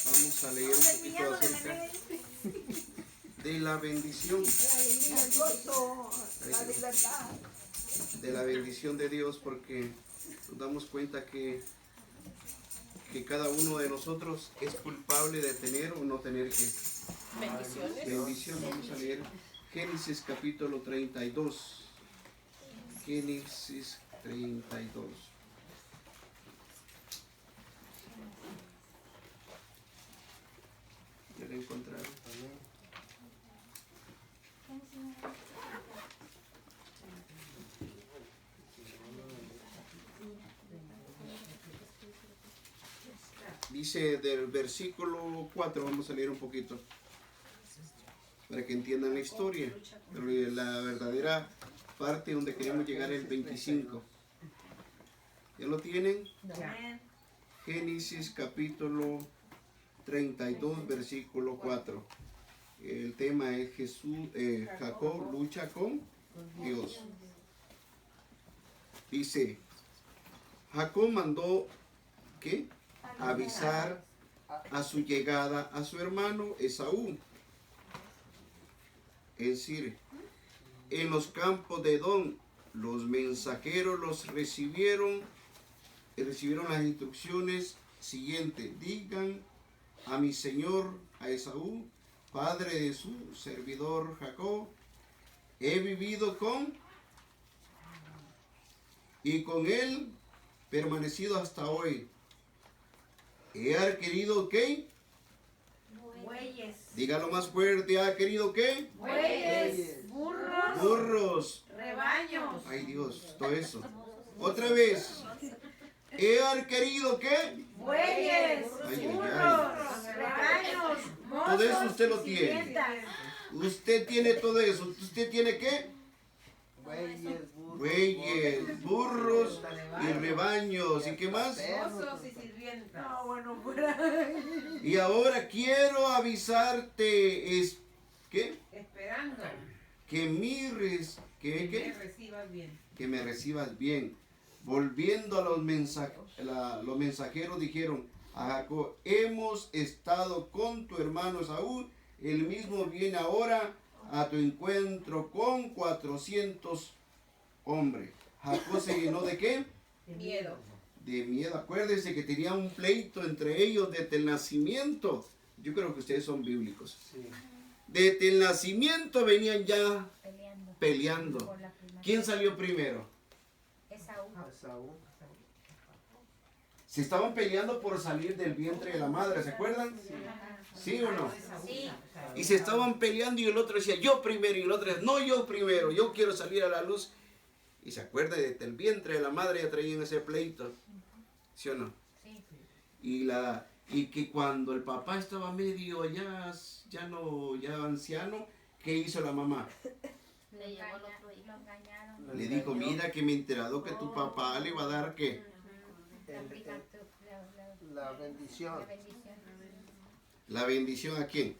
Vamos a leer un poquito acerca de la bendición. La libertad. De la bendición de Dios, porque nos damos cuenta que cada uno de nosotros es culpable de tener o no tener que bendición. Vamos a leer Génesis capítulo 32. Génesis 32. ¿Ya lo encontraron? Dice del versículo 4, vamos a leer un poquito, para que entiendan la historia, pero la verdadera parte donde queremos llegar es el 25. ¿Ya lo tienen? Génesis capítulo 32, versículo 4. El tema es Jacob lucha con Dios. Dice, Jacob mandó, ¿qué? Avisar a su llegada a su hermano Esaú. Es decir, en los campos de Edom, los mensajeros los recibieron las instrucciones siguientes. Digan a mi señor, a Esaú, padre de su servidor Jacob, he vivido con él permanecido hasta hoy. He adquirido ¿qué? Bueyes. Dígalo más fuerte, ¿ha querido qué? Bueyes. Burros. Burros. Rebaños. Ay Dios, todo eso. Otra vez. He adquirido ¿qué? Bueyes. Burros. Rebaños. Todo eso usted lo tiene. Sirvientas. Usted tiene todo eso. ¿Usted tiene qué? Bueyes, Burros y rebaños. ¿Y qué más? Mozos y sirvientas. No, bueno, fuera. Y ahora quiero avisarte, ¿qué? Esperando Que que recibas bien. Que me recibas bien. Volviendo a los mensajeros dijeron a Jacob, hemos estado con tu hermano Saúl, él mismo viene ahora a tu encuentro con 400 hombres. Jacob se llenó de ¿qué? De miedo. De miedo. Acuérdense que tenía un pleito entre ellos desde el nacimiento. Yo creo que ustedes son bíblicos. Sí. Desde el nacimiento venían ya peleando. ¿Quién salió primero? Esaú. Se estaban peleando por salir del vientre de la madre, ¿se acuerdan? ¿Sí o no? Sí. Y se estaban peleando y el otro decía yo primero y el otro decía no, yo primero, yo quiero salir a la luz. Y se acuerda, desde el vientre de la madre ya traían ese pleito, ¿sí o no? Sí. Y que cuando el papá estaba medio ya anciano, ¿qué hizo la mamá? Le llevó al otro hijo. Lo engañaron. Le dijo, mira que me he enterado que tu papá le va a dar ¿qué? La bendición. ¿La bendición a quién?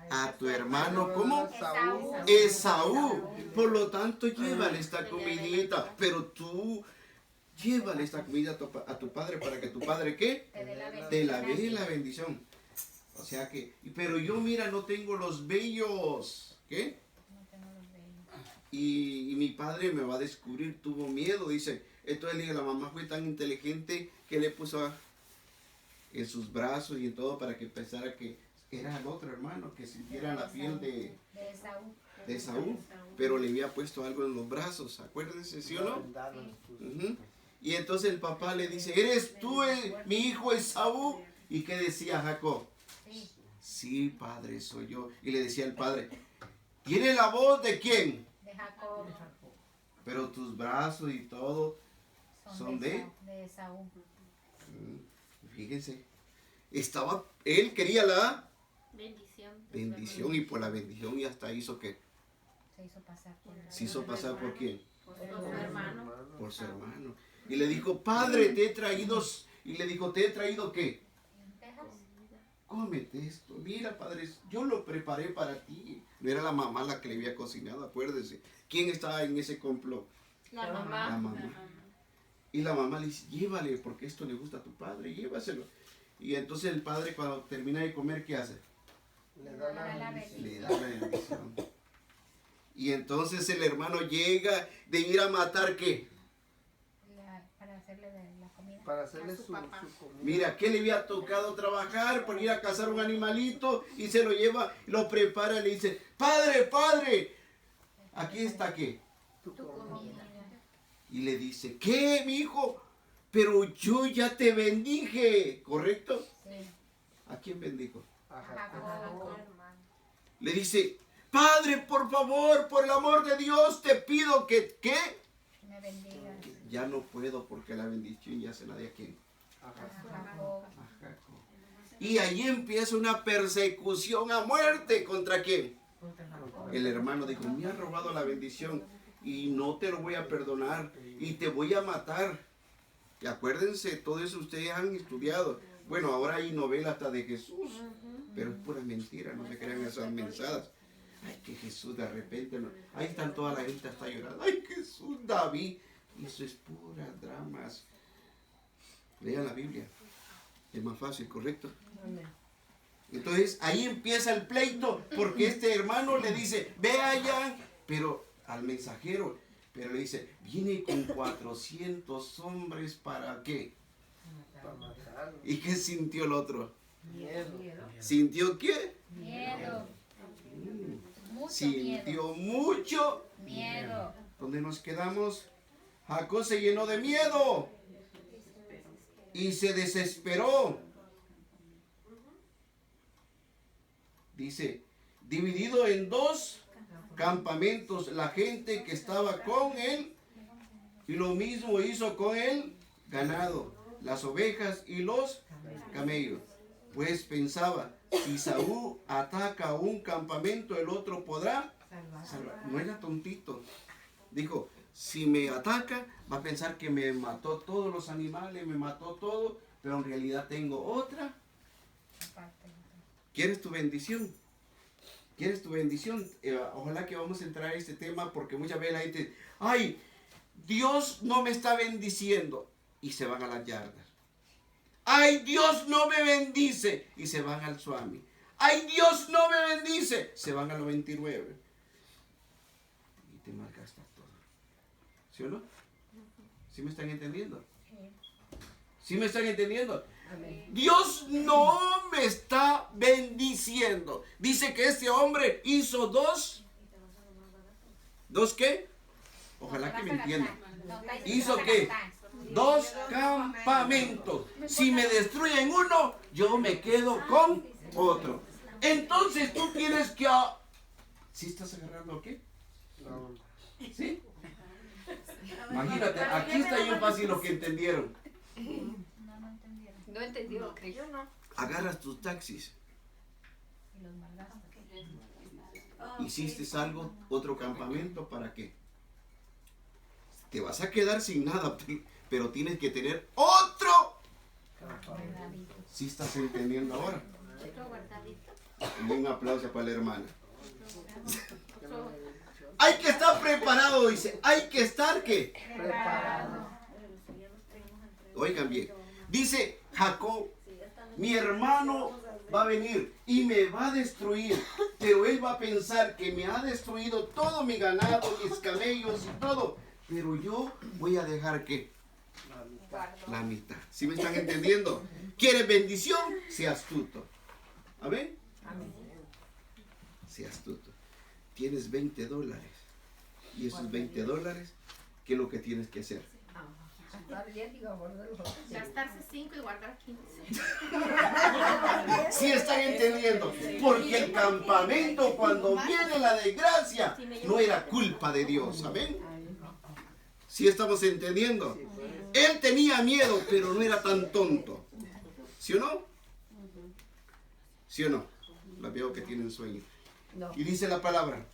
A tu hermano, ¿cómo? Esaú. Esaú. Por lo tanto, llévale esta comidita. Pero tú, llévale esta comida a tu padre para que tu padre, ¿qué? Te la dé la bendición. O sea que, pero yo mira, no tengo los vellos. ¿Qué? Y mi padre me va a descubrir, tuvo miedo, dice. Entonces le dije, la mamá fue tan inteligente que le puso en sus brazos y en todo para que pensara que era el otro hermano, que sintiera la piel de Esaú, pero le había puesto algo en los brazos, acuérdense, ¿sí o no? Uh-huh. Y entonces el papá le dice, ¿eres tú mi hijo Esaú? ¿Y qué decía Jacob? Sí, padre, soy yo. Y le decía el padre, ¿tiene la voz de quién? De Jacob. Pero tus brazos y todo son de Esaú. Fíjense, él quería la Bendición. y por la bendición y hasta hizo que se hizo pasar por quién, Por su hermano. por su hermano. Y le dijo, padre, te he traído, y le dijo, ¿te he traído qué? Cómete esto. Mira, padre, yo lo preparé para ti. No era la mamá la que le había cocinado, acuérdense. ¿Quién estaba en ese complot? La mamá. La mamá. Y la mamá le dice, llévale, porque esto le gusta a tu padre, llévaselo. Y entonces el padre cuando termina de comer, ¿qué hace? Le da la bendición. Le da la bendición. Y entonces el hermano llega de ir a matar, ¿qué? Para hacerle de la comida. Para hacerle A su su papá. comida. Mira, ¿qué le había tocado trabajar por ir a cazar un animalito? Y se lo lleva, lo prepara y le dice, padre, padre, aquí está, ¿qué? Tu comida. Comida. Y le dice, ¿qué, mi hijo? Pero yo ya te bendije, ¿correcto? Sí. ¿A quién bendijo? Ajá. Jacob. Le dice, padre, por favor, por el amor de Dios, te pido que, ¿qué? Me bendiga. Ya no puedo porque la bendición ya se la de a quién. Ajá. Jacob. A Jacob. Y ahí empieza una persecución a muerte. ¿Contra quién? El hermano dijo, me ha robado la bendición y no te lo voy a perdonar y te voy a matar. Y acuérdense, todo eso ustedes han estudiado. Bueno, ahora hay novela hasta de Jesús, pero es pura mentira, no se crean esas mensadas. Ay, que Jesús de repente, no. Ahí están toda la gente hasta llorando. Ay, Jesús, David. Y eso es pura dramas. Lean la Biblia. Es más fácil, ¿correcto? Entonces ahí empieza el pleito porque este hermano le dice, ve allá, pero al mensajero, pero le dice, viene con 400 hombres para qué. Para matarlo. ¿Y qué sintió el otro? Miedo. ¿Sintió qué? Miedo. Mucho Sintió mucho. miedo. ¿Dónde nos quedamos? Jacob se llenó de miedo y se desesperó. Dice, dividido en dos campamentos, la gente que estaba con él, y lo mismo hizo con el ganado, las ovejas y los camellos. Pues pensaba, si Saúl ataca a un campamento, el otro podrá salvar. No era tontito. Dijo, si me ataca, va a pensar que me mató todos los animales, me mató todo, pero en realidad tengo otra. ¿Quieres tu bendición? ¿Quieres tu bendición? Ojalá que vamos a entrar a este tema porque muchas veces la gente, ay, Dios no me está bendiciendo y se van a las yardas. Ay, Dios no me bendice y se van al Swami. Ay, Dios no me bendice, se van a los 29 y te malgastas todo. ¿Sí o no? ¿Sí me están entendiendo? ¿Sí me están entendiendo? Dios no me está bendiciendo. Dice que este hombre hizo dos. ¿Dos qué? Ojalá que me entiendan. ¿Hizo qué? Dos campamentos. Si me destruyen uno, yo me quedo con otro. Entonces tú tienes que... ¿Sí estás agarrando qué? No. ¿Sí? Imagínate, aquí está bien fácil lo que entendieron. No entendió, creyó no. Agarras tus taxis. Hiciste algo, otro campamento, ¿para qué? Te vas a quedar sin nada, pero tienes que tener otro. ¿Sí estás entendiendo ahora? Otro guardadito. Y un aplauso para la hermana. Hay que estar preparado, dice. Hay que estar, ¿qué? Preparado. Oigan bien. Dice Jacob, mi hermano va a venir y me va a destruir, pero él va a pensar que me ha destruido todo mi ganado, mis camellos y todo, pero yo voy a dejar que la mitad. ¿Sí me están entendiendo? ¿Quieres bendición? Sea astuto. ¿Amén? Sea astuto. Tienes $20 y esos $20, ¿qué es lo que tienes que hacer? Gastarse 5 y guardar 15. ¿Sí están entendiendo? Porque el campamento, cuando viene la desgracia, no era culpa de Dios. ¿Amén? ¿Sí estamos entendiendo? Él tenía miedo, pero no era tan tonto. ¿Sí o no? ¿Sí o no? La veo que tienen sueño. Y dice la palabra,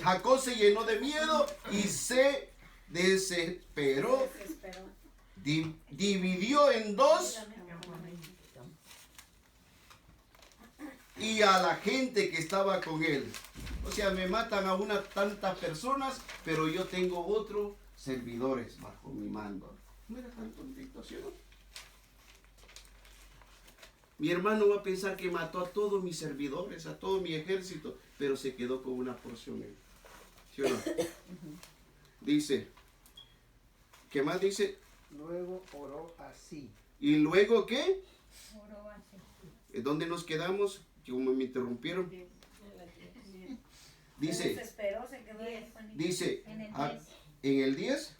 Jacob se llenó de miedo y se desesperó. Dividió en dos y a la gente que estaba con él. O sea, me matan a tantas personas, pero yo tengo otros servidores bajo mi mando. No era tan tontito, ¿sí o no? Mi hermano va a pensar que mató a todos mis servidores, a todo mi ejército, pero se quedó con una porción él. ¿Sí o no? Dice, ¿qué más dice? Luego oró así. ¿Y luego qué? ¿Dónde nos quedamos? Como me interrumpieron. Dice, Se quedó ahí. dice, En el ah, 10. en el 10,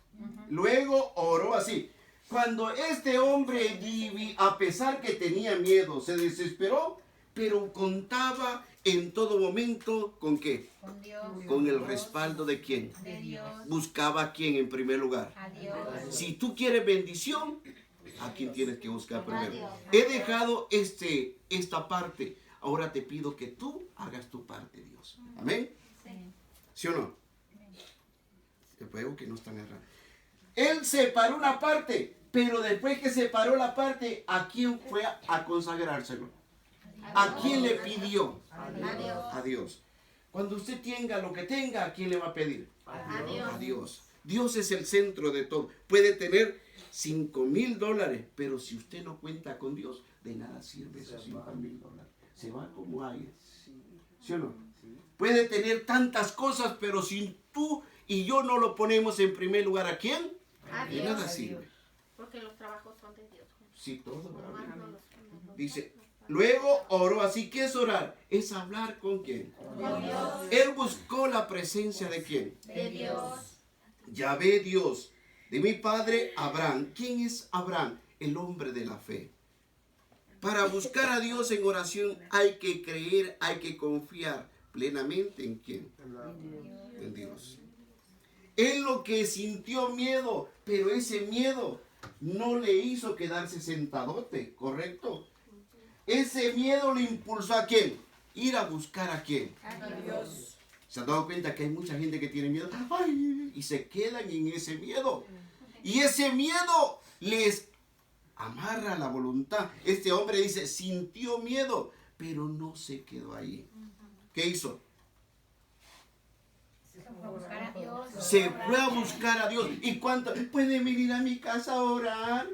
luego oró así. Cuando este hombre, a pesar que tenía miedo, se desesperó, pero contaba en todo momento ¿con qué? Con Dios. Con el respaldo de quién. De Dios. Buscaba a quién en primer lugar. A Dios. Si tú quieres bendición, ¿a quién tienes que buscar A primero? Dios. He dejado esta parte. Ahora te pido que tú hagas tu parte, Dios. Amén. Sí. ¿Sí o no? Te veo que no están errando. Él separó una parte, pero después que separó la parte, ¿a quién fue a consagrárselo? ¿A quién le pidió? A Dios. A Dios. Cuando usted tenga lo que tenga, ¿a quién le va a pedir? A Dios. A Dios. Dios es el centro de todo. Puede tener $5,000, pero si usted no cuenta con Dios, de nada sirve esos $5,000. Se va como aire. ¿Sí o no? Puede tener tantas cosas, pero si tú y yo no lo ponemos en primer lugar, ¿a quién? A De Dios. nada sirve. Porque los trabajos son de Dios. Sí, todo. ¿verdad? Nomás no los- Dice, luego oró así. ¿Qué es orar? Es hablar con quién. Con Dios. Él buscó la presencia de quién. De Dios. Yahvé Dios, de mi padre Abraham. ¿Quién es Abraham? El hombre de la fe. Para buscar a Dios en oración hay que creer, hay que confiar plenamente en quién. En Dios. Él lo que sintió miedo, pero ese miedo no le hizo quedarse sentadote, ¿correcto? Ese miedo le impulsó a quién? Ir a buscar a quién. A Dios. ¿Se han dado cuenta que hay mucha gente que tiene miedo? ¡Ay! Y se quedan en ese miedo. Y ese miedo les amarra la voluntad. Este hombre dice, sintió miedo, pero no se quedó ahí. ¿Qué hizo? A buscar a Dios. Se fue a buscar a Dios. ¿Y cuánto? ¿Puede venir a mi casa a orar?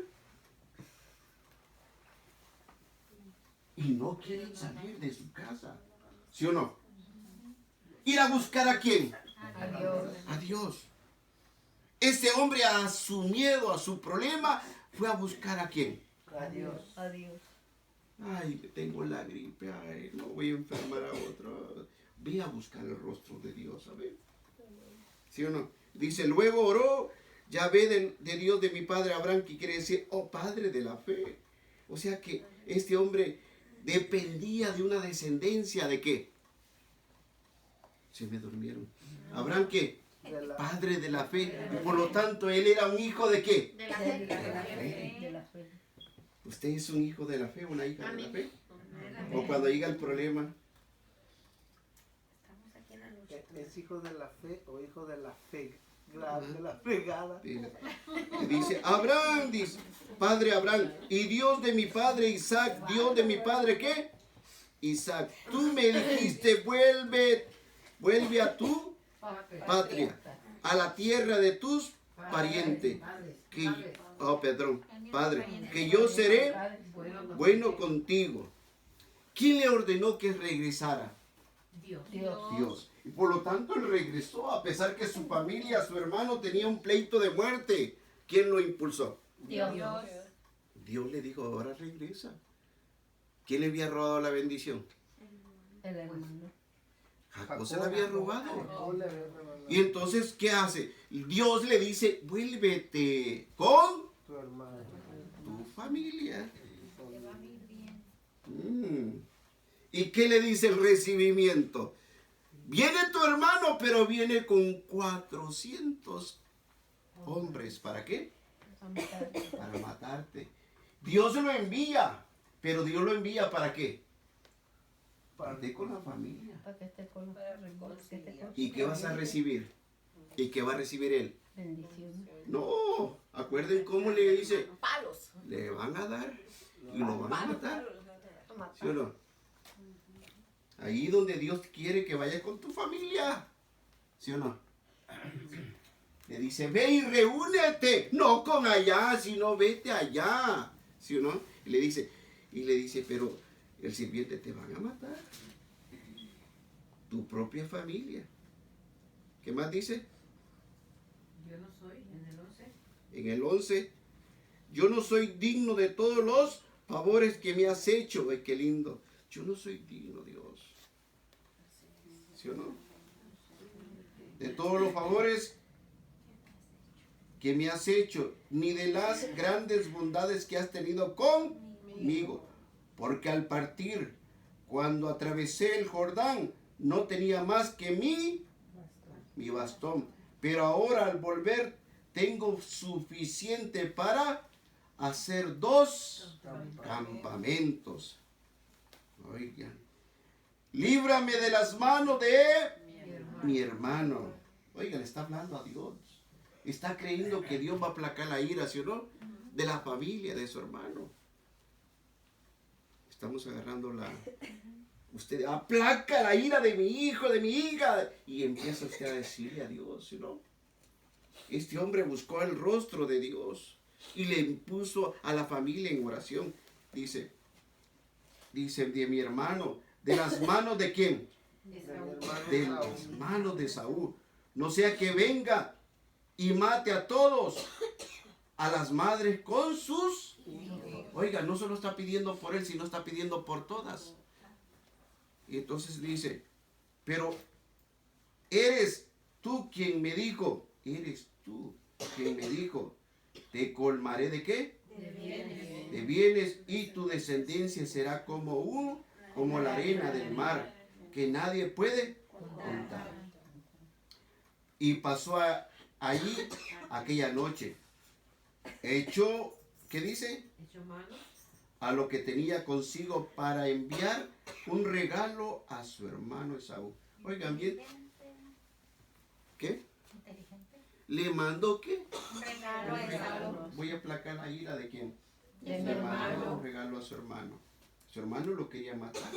Y no quieren salir de su casa. ¿Sí o no? ¿Ir a buscar a quién? A Dios. A Dios. Este hombre a su miedo, a su problema, fue a buscar a quién. A Dios. Ay, tengo la gripe, ay, no voy a enfermar a otro. Ve a buscar el rostro de Dios, ¿sabes? ¿Sí o no? Dice, luego oró Yahvé de Dios de mi padre Abraham, que quiere decir, oh Padre de la fe. O sea que este hombre dependía de una descendencia de qué. Se me durmieron. Abraham, ¿qué? De la, Padre de la fe. Y por lo tanto, él era un hijo de qué. De la fe. de la fe. ¿Usted es un hijo de la fe, una hija de la Amén. fe? O cuando llega el problema, Estamos aquí en la lucha. ¿Es hijo de la fe o hijo de la fe? De la fregada. dice, Abraham, dice, Padre Abraham, y Dios de mi padre Isaac, Dios de mi padre, ¿qué? Isaac, tú me dijiste, vuelve a tu patria, a la tierra de tus parientes, Padre, que yo seré bueno contigo. ¿Quién le ordenó que regresara? Dios. Y por lo tanto él regresó, a pesar que su familia, su hermano tenía un pleito de muerte. ¿Quién lo impulsó? Dios. Dios le dijo, ahora regresa. ¿Quién le había robado la bendición? El hermano. Jacob se la había robado. Jacob le había revelado. Y entonces, ¿qué hace? Dios le dice, vuélvete con Tu hermano. tu familia. ¿Y qué le dice el recibimiento? Viene tu hermano, pero viene con 400 hombres. ¿Para qué? Para matarte. Dios lo envía, pero Dios lo envía ¿para qué? Para que esté con la familia. Para que esté con ¿Y qué vas a recibir? ¿Y qué va a recibir él? bendición. No, acuerden cómo le dice, Palos. le van a dar y lo van a matar. ¿Sí o no? Ahí donde Dios quiere que vayas con tu familia. ¿Sí o no? le dice, ve y reúnete, no con allá, sino vete allá, ¿sí o no? Y le dice, pero el sirviente te van a matar, tu propia familia. ¿Qué más dice? Yo no soy, en el 11. En el 11, yo no soy digno de todos los favores que me has hecho. Ay, qué lindo. Yo no soy digno, Dios. ¿Sí o no? De todos los favores que me has hecho, ni de las grandes bondades que has tenido conmigo. Porque al partir, cuando atravesé el Jordán, no tenía más que mi bastón. Pero ahora al volver, tengo suficiente para hacer 2 campamentos. Oigan. Líbrame de las manos de mi hermano. Oigan, está hablando a Dios. Está creyendo que Dios va a aplacar la ira, ¿sí o no? De la familia, de su hermano. Estamos agarrando usted aplaca la ira de mi hijo, de mi hija. Y empieza usted a decirle a Dios, ¿sí o no? Este hombre buscó el rostro de Dios y le impuso a la familia en oración. Dice, de mi hermano, ¿de las manos de quién? De las manos de Saúl. No sea que venga y mate a todos, a las madres con sus hijos. Oiga, no solo está pidiendo por él, sino está pidiendo por todas. Y entonces dice, pero eres tú quien me dijo, te colmaré ¿de qué? De bienes, y tu descendencia será como la arena del mar, que nadie puede contar. Y pasó allí aquella noche. Echó, ¿qué dice? Hecho mano. A lo que tenía consigo para enviar un regalo a su hermano Esaú. Oigan bien. ¿Qué? ¿Le mandó qué? Un regalo a Esaú. Voy a aplacar la ira de quién. De mi Le mandó hermano. un regalo a su hermano. Su hermano lo quería matar.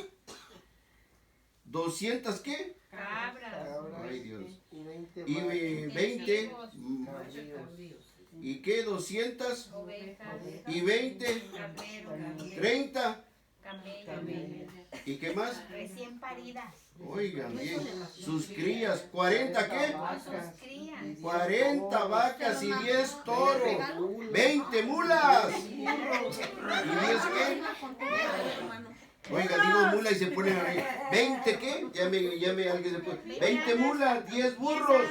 200 ¿qué? Cabras. Ay, Dios. Y 20 Y 20. ¿Y qué? 200 Ovejas. y 20. Camelos. 30. Camellos. ¿Y qué más? Recién paridas. Oigan bien. Sus crías. 40 ¿qué? Sus crías. 40 vacas y 10 toros. 20 mulas. ¿Y 10 qué? Oiga, digo mula y se ponen arriba. 20 ¿qué? Llame alguien se pone. 20 mulas, 10 burros.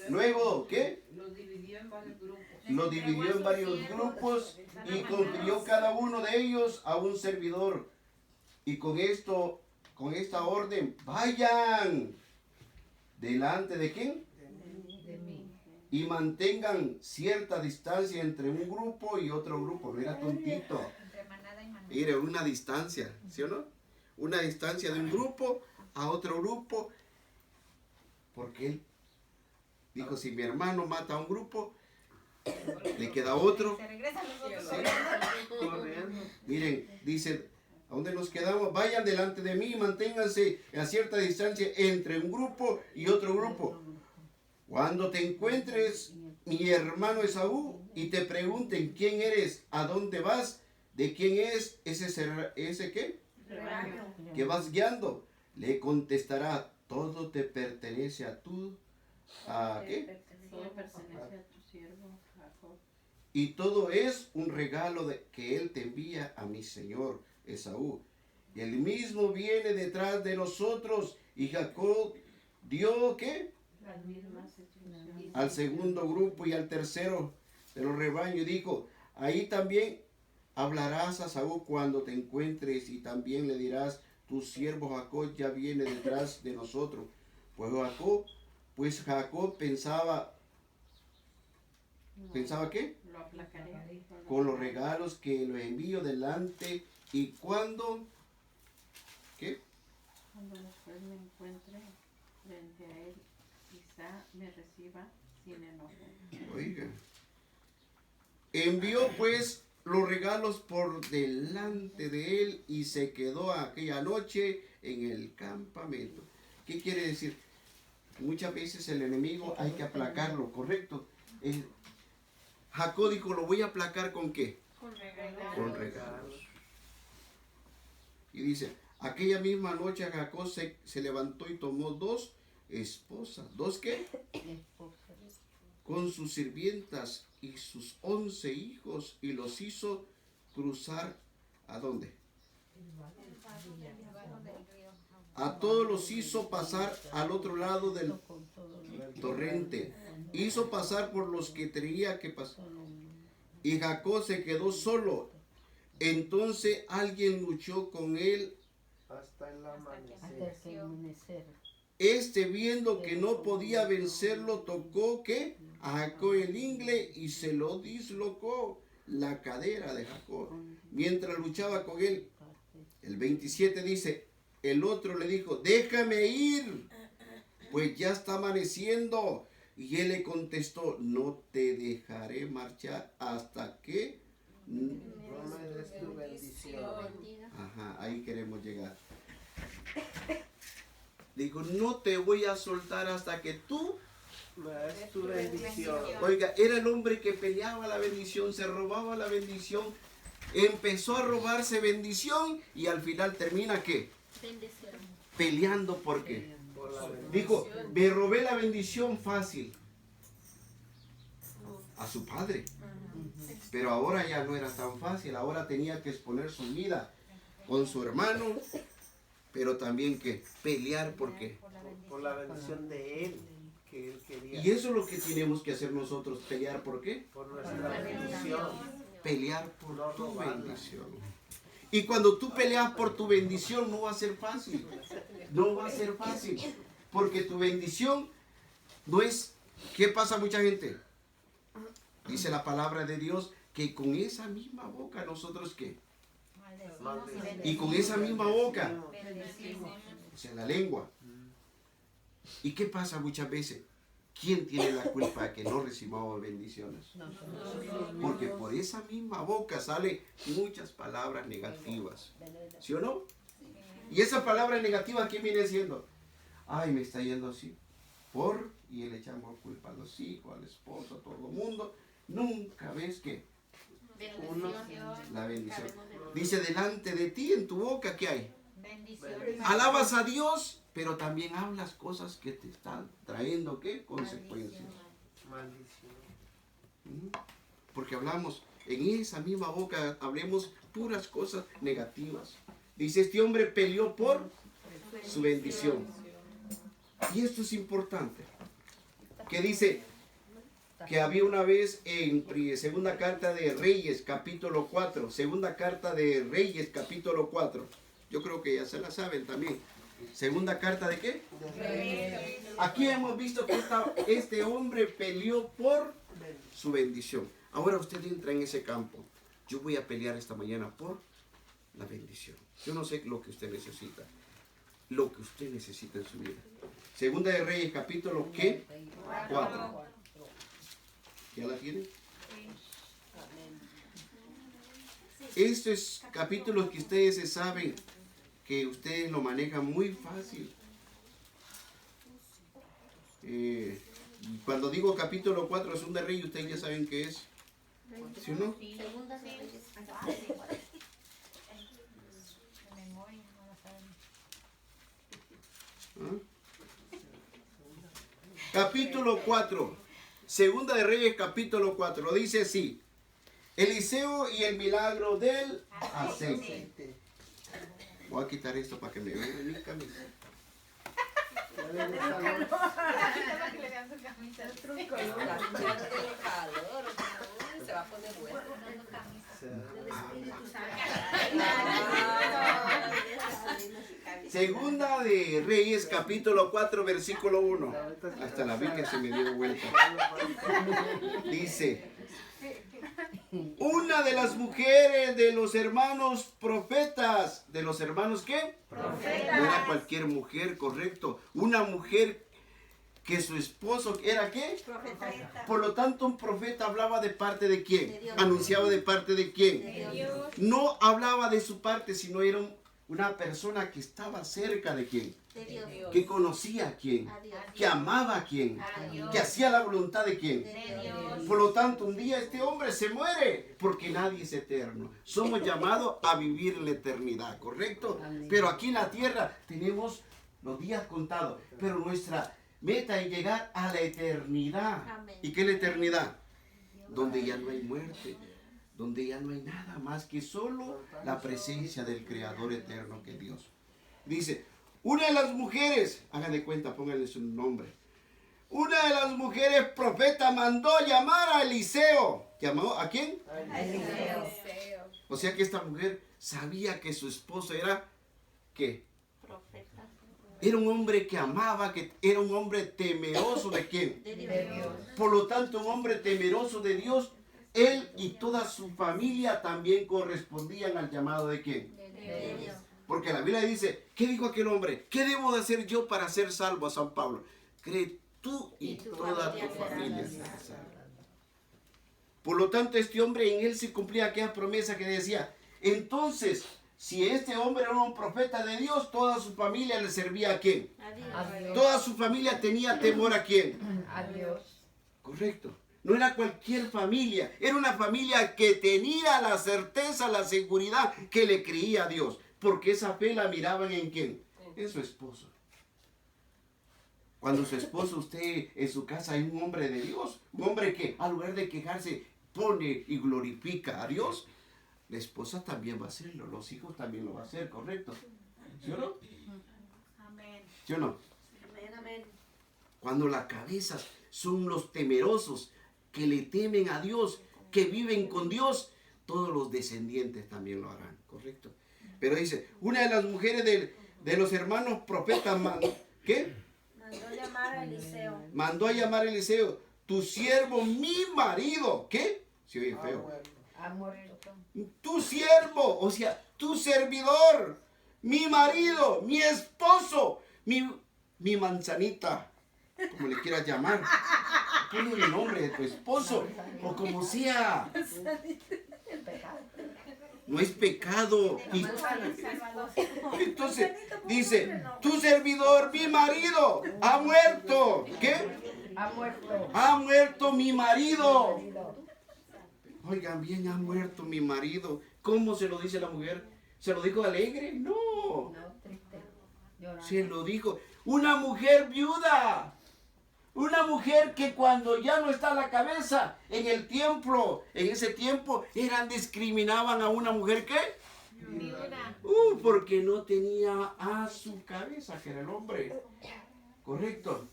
Luego, ¿qué? Los dividió en varios grupos. Lo dividió en varios grupos y confirió cada uno de ellos a un servidor. Y con esta orden, vayan delante de quién De mí. y mantengan cierta distancia entre un grupo y otro grupo. Mira, tontito. Entre manada y manada. Mire, una distancia, ¿sí o no? Una distancia de un grupo a otro grupo. Porque él dijo, si mi hermano mata a un grupo, le queda otro. Se regresan los otros. corriendo. Miren, dice, ¿a dónde nos quedamos? Vayan delante de mí y manténganse a cierta distancia entre un grupo y otro grupo. Cuando te encuentres mi hermano Esaú y te pregunten quién eres, a dónde vas, de quién es ese ¿qué? Rebaño. Que vas guiando, le contestará, todo te pertenece a tú, ¿a qué? Todo pertenece a tu siervo Jacob. Y todo es un regalo que él te envía a mi señor Esaú. Y él mismo viene detrás de nosotros. Y Jacob dio ¿qué? Las mismas instrucciones. Al segundo grupo y al tercero de los rebaños. Y dijo, ahí también hablarás a Saúl cuando te encuentres. Y también le dirás, tu siervo Jacob ya viene detrás de nosotros. Pues Jacob pensaba ¿qué? Lo aplacaré. Con los regalos que lo envío delante y cuando ¿qué? Cuando después me encuentre frente a él, quizá me reciba sin enojo. Oiga, envió pues los regalos por delante de él y se quedó aquella noche en el campamento. ¿Qué quiere decir? Muchas veces el enemigo hay que aplacarlo, ¿correcto? Jacob dijo, lo voy a aplacar ¿con qué? Con regalos. Con regalos. Y dice, aquella misma noche Jacob se levantó y tomó 2 esposas. ¿2 qué? Con sus sirvientas y sus 11 hijos, y los hizo cruzar, ¿a dónde? A todos los hizo pasar al otro lado del torrente. Hizo pasar por los que tenía que pasar. Y Jacob se quedó solo. Entonces alguien luchó con él. Hasta el amanecer. Viendo que no podía vencerlo, tocó ¿qué? A Jacob el ingle y se lo dislocó la cadera de Jacob mientras luchaba con él. El 27 dice, el otro le dijo, déjame ir, pues ya está amaneciendo. Y él le contestó, no te dejaré marchar hasta que... No me des tu bendición. Ajá, ahí queremos llegar. Digo, no te voy a soltar hasta que tú... Me des tu bendición. Oiga, era el hombre que peleaba la bendición, se robaba la bendición, empezó a robarse bendición y al final termina ¿qué? Peleando ¿por qué? Por la bendición. Dijo, me robé la bendición fácil a su padre, pero ahora ya no era tan fácil, ahora tenía que exponer su vida con su hermano, pero también que pelear ¿por qué? Por la bendición de él, que él quería. Y eso es lo que tenemos que hacer nosotros, pelear ¿por qué? Por nuestra bendición. Pelear por No tu robarla. bendición. Y cuando tú peleas por tu bendición no va a ser fácil. No va a ser fácil. Porque tu bendición no es... ¿Qué pasa a mucha gente? Dice la palabra de Dios que con esa misma boca nosotros ¿qué? Y con esa misma boca, o sea, la lengua. ¿Y qué pasa muchas veces? ¿Quién tiene la culpa de que no recibamos bendiciones? Porque por esa misma boca salen muchas palabras negativas. ¿Sí o no? Y esa palabra negativa, ¿quién viene siendo? Ay, me está yendo así. Y le echamos culpa a los hijos, al esposo, a todo el mundo. Nunca ves que la bendición. Dice, delante de ti, en tu boca, ¿qué hay? Alabas a Dios, pero también hablas cosas que te están trayendo, ¿qué? Consecuencias. Maldición. Porque hablamos, en esa misma boca, hablemos puras cosas negativas. Dice, este hombre peleó por su bendición. Y esto es importante. Que dice que había una vez en segunda carta de Reyes, capítulo 4. Segunda carta de Reyes, capítulo 4. Yo creo que ya se la saben también. Segunda carta de qué? Aquí hemos visto que este hombre peleó por su bendición. Ahora usted entra en ese campo. Yo voy a pelear esta mañana por la bendición. Yo no sé lo que usted necesita. Lo que usted necesita en su vida. Segunda de Reyes, capítulo ¿qué? 4. ¿Ya la tiene? Estos capítulos que ustedes se saben que ustedes lo manejan muy fácil. Cuando digo capítulo 4 es un de Reyes, ustedes ya saben qué es. ¿Sí o no? ¿Ah? Capítulo 4. Segunda de Reyes, capítulo 4. Lo dice así. Eliseo y el milagro del aceite. Voy a quitar esto para que me vean en mi camisa. Se va a poner bueno. Segunda de Reyes, capítulo 4, versículo 1. Hasta la Biblia se me dio vuelta. Dice, una de las mujeres de los hermanos profetas, ¿de los hermanos qué? Profetas. No era cualquier mujer, correcto. Una mujer que su esposo era ¿qué? Profeta. Por lo tanto, un profeta hablaba de parte de quién, anunciaba de parte de quién. No hablaba de su parte, sino era una persona que estaba cerca de quién, De Dios. que conocía a quién, A Dios. que amaba a quién, A Dios. que hacía la voluntad de quién. De Dios. Por lo tanto, un día este hombre se muere, porque nadie es eterno. Somos llamados a vivir la eternidad, ¿correcto? Pero aquí en la tierra tenemos los días contados, pero nuestra meta es llegar a la eternidad. Amén. ¿Y qué es la eternidad? Donde ya no hay muerte, donde ya no hay nada más que solo la presencia del Creador eterno que es Dios. Dice, una de las mujeres, hagan de cuenta, pónganle su nombre. Una de las mujeres profeta mandó llamar a Eliseo. ¿Llamó a quién? Eliseo. O sea que esta mujer sabía que su esposo era, ¿qué? Profeta. Era un hombre que amaba, que era un hombre temeroso de quién. De De Dios. Dios. Por lo tanto, un hombre temeroso de Dios, él y toda su familia también correspondían al llamado de quién. De Dios. Porque la Biblia dice, ¿qué dijo aquel hombre? ¿Qué debo de hacer yo para ser salvo a San Pablo? Cree tú y toda tu familia será salva. Por lo tanto, este hombre en él se cumplía aquella promesa que decía, entonces, si este hombre era un profeta de Dios, toda su familia le servía a quién. A Dios. A Dios. Toda su familia tenía temor a quién. A Dios. Correcto. No era cualquier familia, era una familia que tenía la certeza, la seguridad que le creía a Dios. Porque esa fe la miraban en quién, en su esposo. Cuando su esposo, usted en su casa hay un hombre de Dios, un hombre que al lugar de quejarse pone y glorifica a Dios, la esposa también va a hacerlo, los hijos también lo va a hacer, ¿correcto? ¿Sí o no? Amén. ¿Sí o no? Amén, amén. Cuando la cabeza son los temerosos, que le temen a Dios, que viven con Dios, todos los descendientes también lo harán, ¿correcto? Pero dice, una de las mujeres de los hermanos profetas mandó, ¿qué? Mandó llamar a Eliseo. Mandó a llamar a Eliseo, tu siervo, mi marido, ¿qué? Se oye Ah, feo. bueno. Ha muerto. Tu siervo, o sea, tu servidor, mi marido, mi esposo, mi manzanita, como le quieras llamar. Ponle el nombre de tu esposo, o como sea. El pecado. No es pecado. Y entonces dice, tu servidor, mi marido, ha muerto. ¿Qué? Ha muerto. Ha muerto mi marido. Marido. Oigan bien, ha muerto mi marido. ¿Cómo se lo dice la mujer? ¿Se lo dijo alegre? No. No, triste. Llorando. Se lo dijo. Una mujer viuda. Una mujer que cuando ya no está la cabeza en el templo, en ese tiempo, discriminaban a una mujer ¿qué? Viuda. Porque no tenía a su cabeza, que era el hombre. Correcto.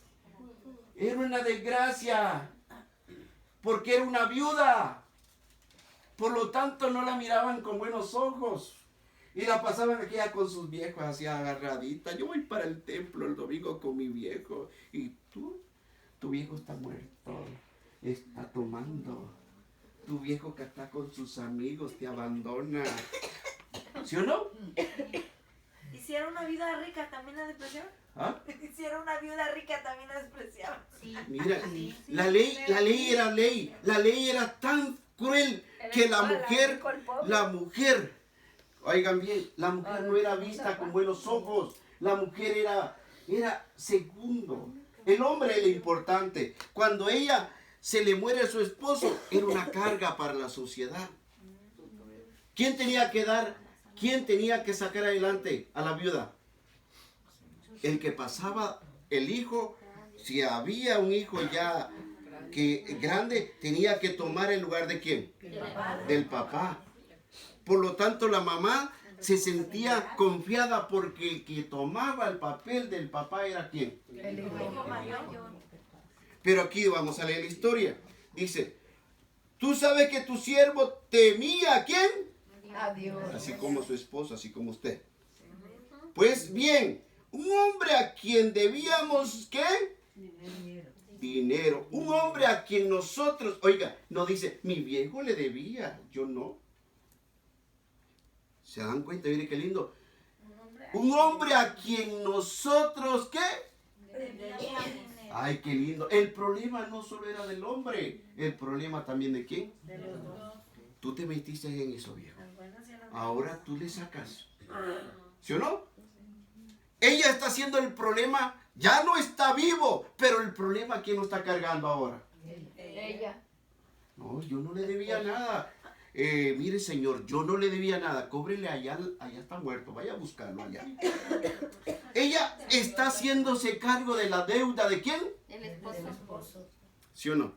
Era una desgracia, porque era una viuda. Por lo tanto, no la miraban con buenos ojos. Y la pasaban aquí ya con sus viejos, así agarradita. Yo voy para el templo el domingo con mi viejo. ¿Y tú? Tu viejo está muerto, está tomando. Tu viejo que está con sus amigos te abandona. ¿Sí o no? Hiciera una viuda rica, también la despreciaban. ¿Ah? Hiciera una viuda rica, también la despreciaban. Sí. Mira, Sí. la ley era ley. La ley era tan cruel que la mujer, oigan bien, la mujer no era vista con buenos ojos. La mujer era segundo. El hombre era importante. Cuando ella se le muere a su esposo, era una carga para la sociedad. ¿Quién tenía que dar? ¿Quién tenía que sacar adelante a la viuda? El que pasaba el hijo, si había un hijo ya grande, tenía que tomar el lugar de ¿quién? Del papá. Por lo tanto, la mamá se sentía confiada porque el que tomaba el papel del papá era ¿quién? El hijo mayor. Pero aquí vamos a leer la historia. Dice, tú sabes que tu siervo temía ¿a quién? A Dios. Así como su esposo, así como usted. Pues bien, un hombre a quien debíamos ¿qué? Dinero. Un hombre a quien nosotros, oiga, no dice, mi viejo le debía, yo no. ¿Se dan cuenta? Mire qué lindo. Un hombre a quien nosotros, ¿qué? Ay, qué lindo. El problema no solo era del hombre, el problema también de quién. Tú te metiste en eso, viejo. Ahora tú le sacas. ¿Sí o no? Ella está haciendo el problema, ya no está vivo, pero el problema, ¿quién lo está cargando ahora? Ella. No, yo no le debía nada. Mire, señor, yo no le debía nada. Cóbrele allá, allá está muerto. Vaya a buscarlo allá. Ella está haciéndose cargo de la deuda de ¿quién? El El esposo. esposo. ¿Sí o no?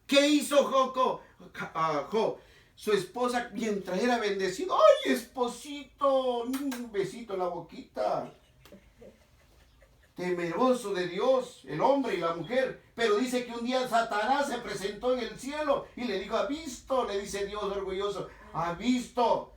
¿Qué hizo Jo? Su esposa, mientras era bendecido. ¡Ay, esposito! Un besito en la boquita. Temeroso de Dios, el hombre y la mujer. Pero dice que un día Satanás se presentó en el cielo y le dijo, ¿ha visto? Le dice Dios orgulloso, ¿ha visto?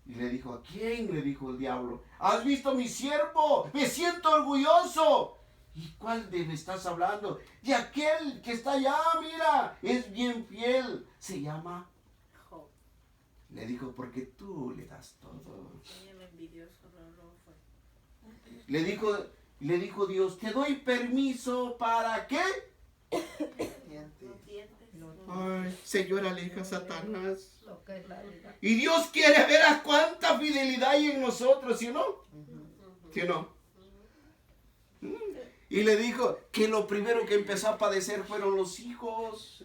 Y le dijo, ¿a quién? Le dijo el diablo. ¿Has visto mi siervo? Me siento orgulloso. ¿Y cuál de me estás hablando? De aquel que está allá, mira, es bien fiel. Se llama Job. Le dijo, porque tú le das todo. Bien envidioso, no fue. Le dijo Dios, te doy permiso para qué. Miente. No tientes. Ay, Señor, aleja a Satanás. Lo que es la vida. Y Dios quiere ver a cuánta fidelidad hay en nosotros, ¿sí o no? ¿Sí o no? Y le dijo que lo primero que empezó a padecer fueron los hijos,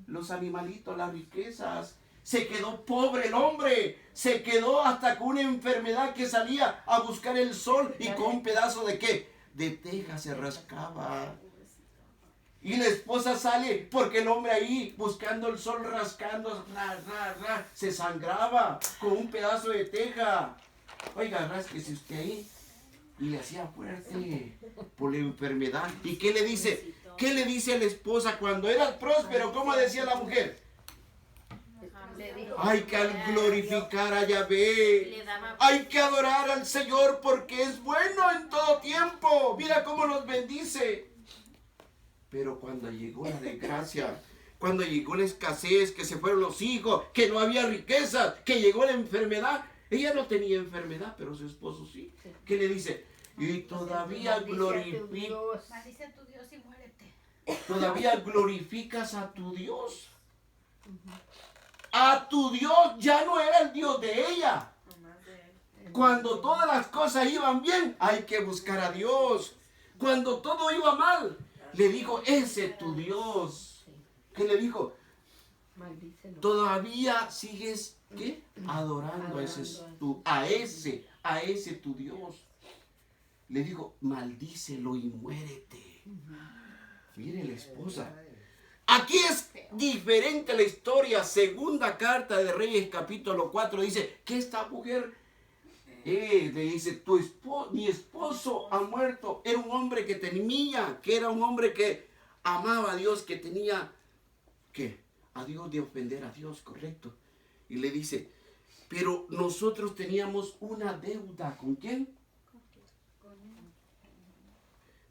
los animalitos, las riquezas. Se quedó pobre el hombre, se quedó hasta con una enfermedad que salía a buscar el sol y con un pedazo de ¿qué? De teja se rascaba. Y la esposa sale porque el hombre ahí buscando el sol, rascando, se sangraba con un pedazo de teja. Oiga, rásquese usted ahí. Y le hacía fuerte por la enfermedad. ¿Y qué le dice? ¿Qué le dice a la esposa cuando era próspero? ¿Cómo decía la mujer? Le dijo, Hay que glorificar a Yahvé. Le daba Hay que adorar al Señor porque es bueno en todo tiempo. Mira cómo nos bendice. Pero cuando llegó la desgracia, cuando llegó la escasez, que se fueron los hijos, que no había riqueza, que llegó la enfermedad. Ella no tenía enfermedad, pero su esposo sí. ¿Qué le dice? Y todavía glorificas. Maldice a tu Dios y muérete. Todavía glorificas a tu Dios. A tu Dios ya no era el Dios de ella. nomás de él. Cuando todas las cosas iban bien, hay que buscar a Dios. Cuando todo iba mal, le dijo, ese es tu Dios. ¿Qué le dijo? maldícelo. Todavía sigues, ¿qué? Adorando a ese tu Dios. Le dijo, maldícelo y muérete. Mire la esposa. Aquí es diferente la historia. Segunda carta de Reyes, capítulo 4, dice que esta mujer le dice, mi esposo ha muerto. Era un hombre que temía, que era un hombre que amaba a Dios, que tenía, ¿qué? A Dios, de ofender a Dios, correcto. Y le dice, pero nosotros teníamos una deuda. ¿Con quién?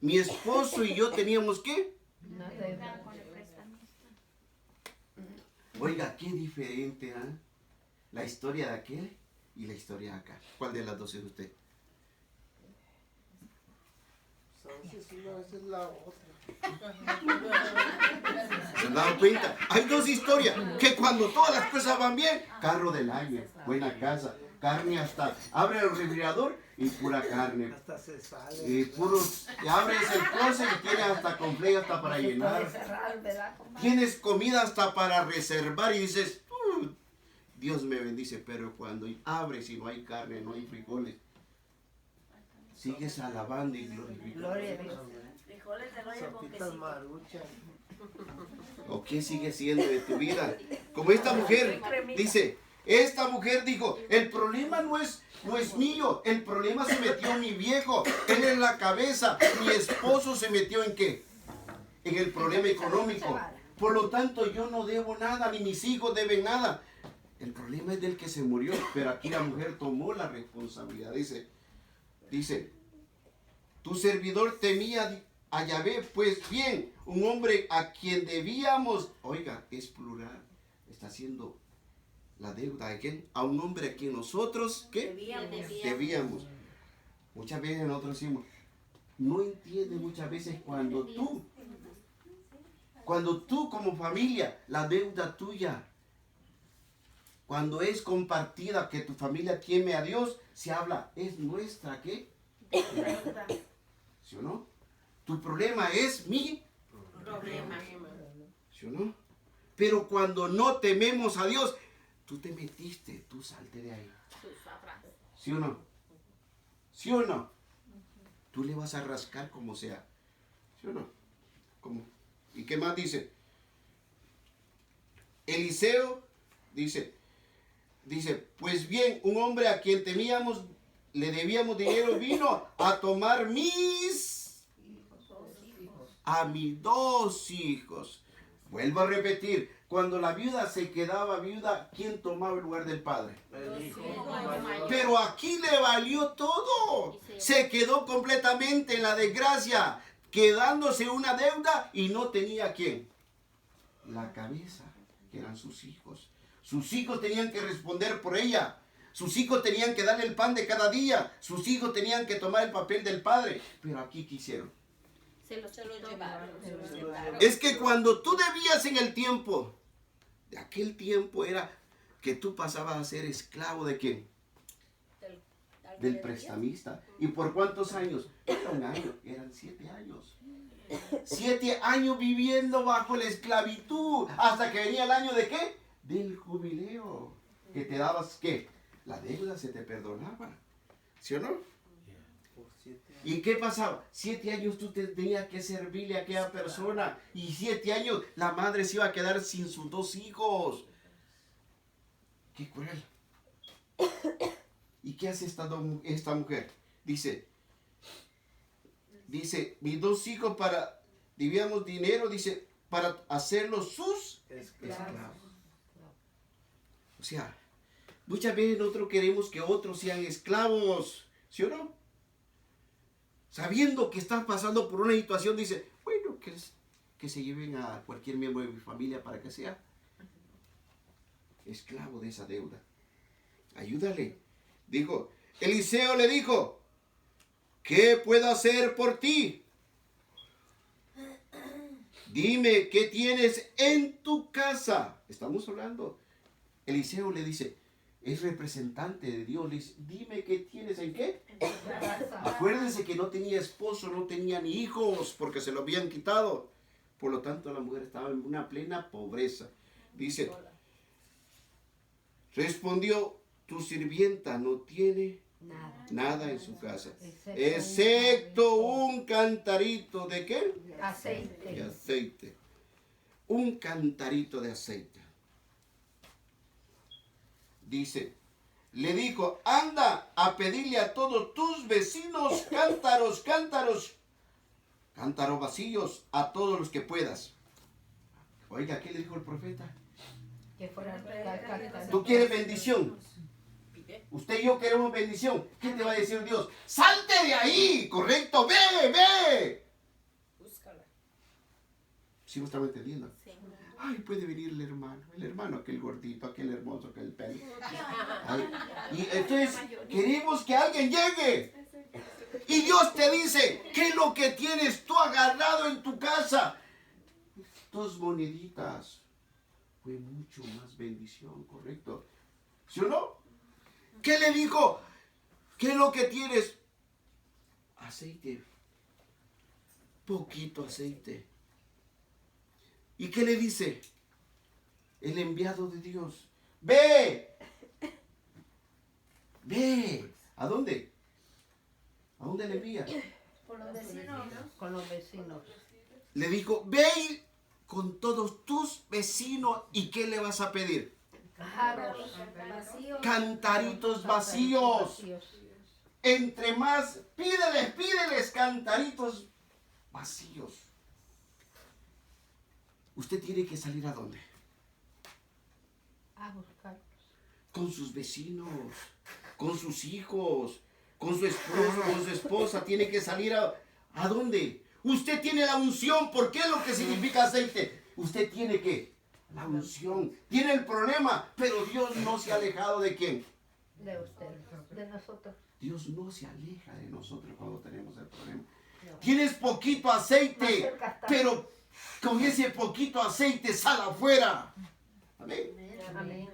Mi esposo y yo teníamos, ¿qué? Una deuda. Con el prestamista. Oiga, qué diferente, ¿ah? La historia de aquel y la historia de acá. ¿Cuál de las dos es usted? A veces una, a veces la otra. ¿Se han dado cuenta? Hay dos historias. Que cuando todas las cosas van bien, carro del año, buena casa, carne hasta, abre el refrigerador y pura carne. Hasta se sale. Y puros, abres el closet y tienes hasta completo hasta para Se puede llenar. cerrar, ¿verdad, comadre? Tienes comida hasta para reservar y dices, Dios me bendice, pero cuando abres y no hay carne, no hay frijoles, sigues alabando y glorificando. Gloria a Dios. Frijoles de rollo con Sopitas quesito. maruchas. ¿O qué sigue siendo de tu vida? Como esta mujer dice, esta mujer dijo, el problema no es mío, el problema se metió mi viejo, él en la cabeza, mi esposo se metió en qué? En el problema económico. Por lo tanto, yo no debo nada, ni mis hijos deben nada. El problema es del que se murió, pero aquí la mujer tomó la responsabilidad. Dice, tu servidor temía a Yahvé, pues bien, un hombre a quien debíamos, oiga, es plural, está haciendo la deuda de quién, a un hombre a quien nosotros, ¿qué? Debíamos. Muchas veces nosotros decimos, no entiendes muchas veces cuando tú como familia, la deuda tuya, Cuando es compartida, que tu familia teme a Dios, se habla, es nuestra, ¿qué? Deuda. ¿Sí o no? Tu problema es mi, Problema. ¿sí o no? Pero cuando no tememos a Dios, tú te metiste, tú salte de ahí. ¿Sí o no? ¿Sí o no? Tú le vas a rascar como sea. ¿Sí o no? ¿Cómo? ¿Y qué más dice? Eliseo dice, pues bien, un hombre a quien temíamos, le debíamos dinero, vino a tomar a mis 2 hijos. Vuelvo a repetir, cuando la viuda se quedaba viuda, ¿quién tomaba el lugar del padre? El hijo. Pero aquí le valió todo. Se quedó completamente en la desgracia, quedándose una deuda y no tenía quién. La cabeza, que eran sus hijos. Sus hijos tenían que responder por ella. Sus hijos tenían que darle el pan de cada día. Sus hijos tenían que tomar el papel del padre. Pero aquí quisieron. Se lo llevaron. Es que cuando tú debías en el tiempo, de aquel tiempo era que tú pasabas a ser esclavo de quién? Del prestamista. ¿Y por cuántos años? Era un año, eran 7 años. 7 años viviendo bajo la esclavitud, hasta que venía el año de qué? Del jubileo. Que te dabas qué? La deuda se te perdonaba. ¿Sí o no? Por 7 años. ¿Y qué pasaba? 7 años tú tenías que servirle a aquella persona. Y 7 años la madre se iba a quedar sin sus 2 hijos. ¡Qué cruel! ¿Y qué hace esta mujer? Dice, mis 2 hijos debíamos dinero, dice, para hacerlos sus esclavos. O sea, muchas veces nosotros queremos que otros sean esclavos. ¿Sí o no? Sabiendo que están pasando por una situación, dice, bueno, que se lleven a cualquier miembro de mi familia para que sea esclavo de esa deuda. Ayúdale. Dijo, Eliseo le dijo, ¿qué puedo hacer por ti? Dime, ¿qué tienes en tu casa? Estamos hablando. Eliseo le dice, es representante de Dios. Le dice, dime, ¿qué tienes en qué? Acuérdense que no tenía esposo, no tenía ni hijos, porque se lo habían quitado. Por lo tanto, la mujer estaba en una plena pobreza. Dice, respondió, tu sirvienta no tiene nada en su casa, excepto un cantarito de ¿qué? De aceite. Un cantarito de aceite. Dice, le dijo, anda a pedirle a todos tus vecinos cántaros vacíos, a todos los que puedas. Oiga, ¿qué le dijo el profeta? Que fuera ¿Tú quieres bendición? Usted y yo queremos bendición. ¿Qué te va a decir Dios? ¡Salte de ahí! ¡Correcto! ¡Ve! Búscala. ¿Sí me estaba entendiendo? Sí. Ay, puede venir el hermano aquel gordito, aquel hermoso, aquel pelo. Ay, y entonces queremos que alguien llegue. Y Dios te dice, ¿qué es lo que tienes tú agarrado en tu casa? 2 moneditas. Fue mucho más bendición, ¿correcto? ¿Sí o no? ¿Qué le dijo? ¿Qué es lo que tienes? Aceite. Poquito aceite. ¿Y qué le dice? El enviado de Dios. ¡Ve! ¿A dónde? ¿A dónde le envía? Por los vecinos. Con los vecinos. Le dijo, ve con todos tus vecinos. ¿Y qué le vas a pedir? Vacío. Cantaritos vacíos. Entre más, pídeles cantaritos vacíos. Usted tiene que salir ¿a dónde? A buscar. Con sus vecinos, con sus hijos, con su esposo, con su esposa. Tiene que salir ¿a dónde? Usted tiene la unción. ¿Por qué es lo que significa aceite? Usted tiene que la unción. Tiene el problema, pero Dios no se ha alejado de quién. De ustedes, de nosotros. Dios no se aleja de nosotros cuando tenemos el problema. Tienes poquito aceite, pero con ese poquito aceite sal afuera. Amén. Amén.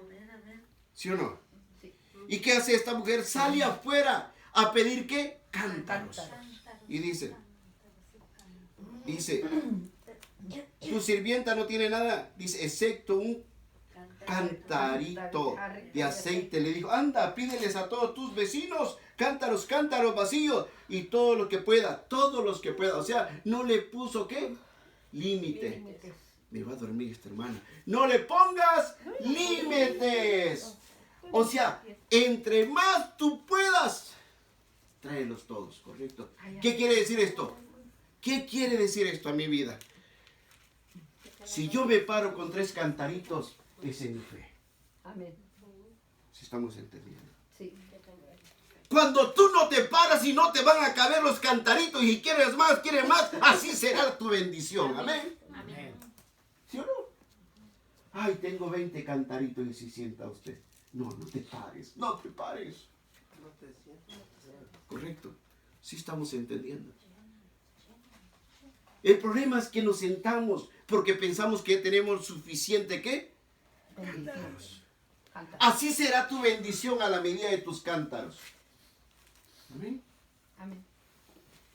¿Sí o no? Sí. ¿Y qué hace esta mujer? Sale afuera a pedir ¿qué? Cántaros. Cántaros. Y dice, tu sirvienta no tiene nada, dice, excepto un cantarito de aceite. Le dijo, anda, pídeles a todos tus vecinos cántaros, cántaros vacíos y todo lo que pueda, todos los que pueda. O sea, no le puso ¿qué? Límite. Límites. Me va a dormir esta hermana. No le pongas límites. O sea, entre más tú puedas, tráelos todos, ¿correcto? ¿Qué quiere decir esto? ¿Qué quiere decir esto a mi vida? Si yo me paro con 3 cantaritos, es en mi fe. Amén. Si estamos entendiendo. Sí. Cuando tú no te paras y no te van a caber los cantaritos y quieres más, así será tu bendición. Amén. Amén. ¿Sí o no? Ay, tengo 20 cantaritos y si sienta usted. No, no te pares, no te pares. No te sientas. Correcto. Sí estamos entendiendo. El problema es que nos sentamos porque pensamos que tenemos suficiente ¿qué? Bendiciones. Cántaros. Así será tu bendición a la medida de tus cántaros. Amén. Amén.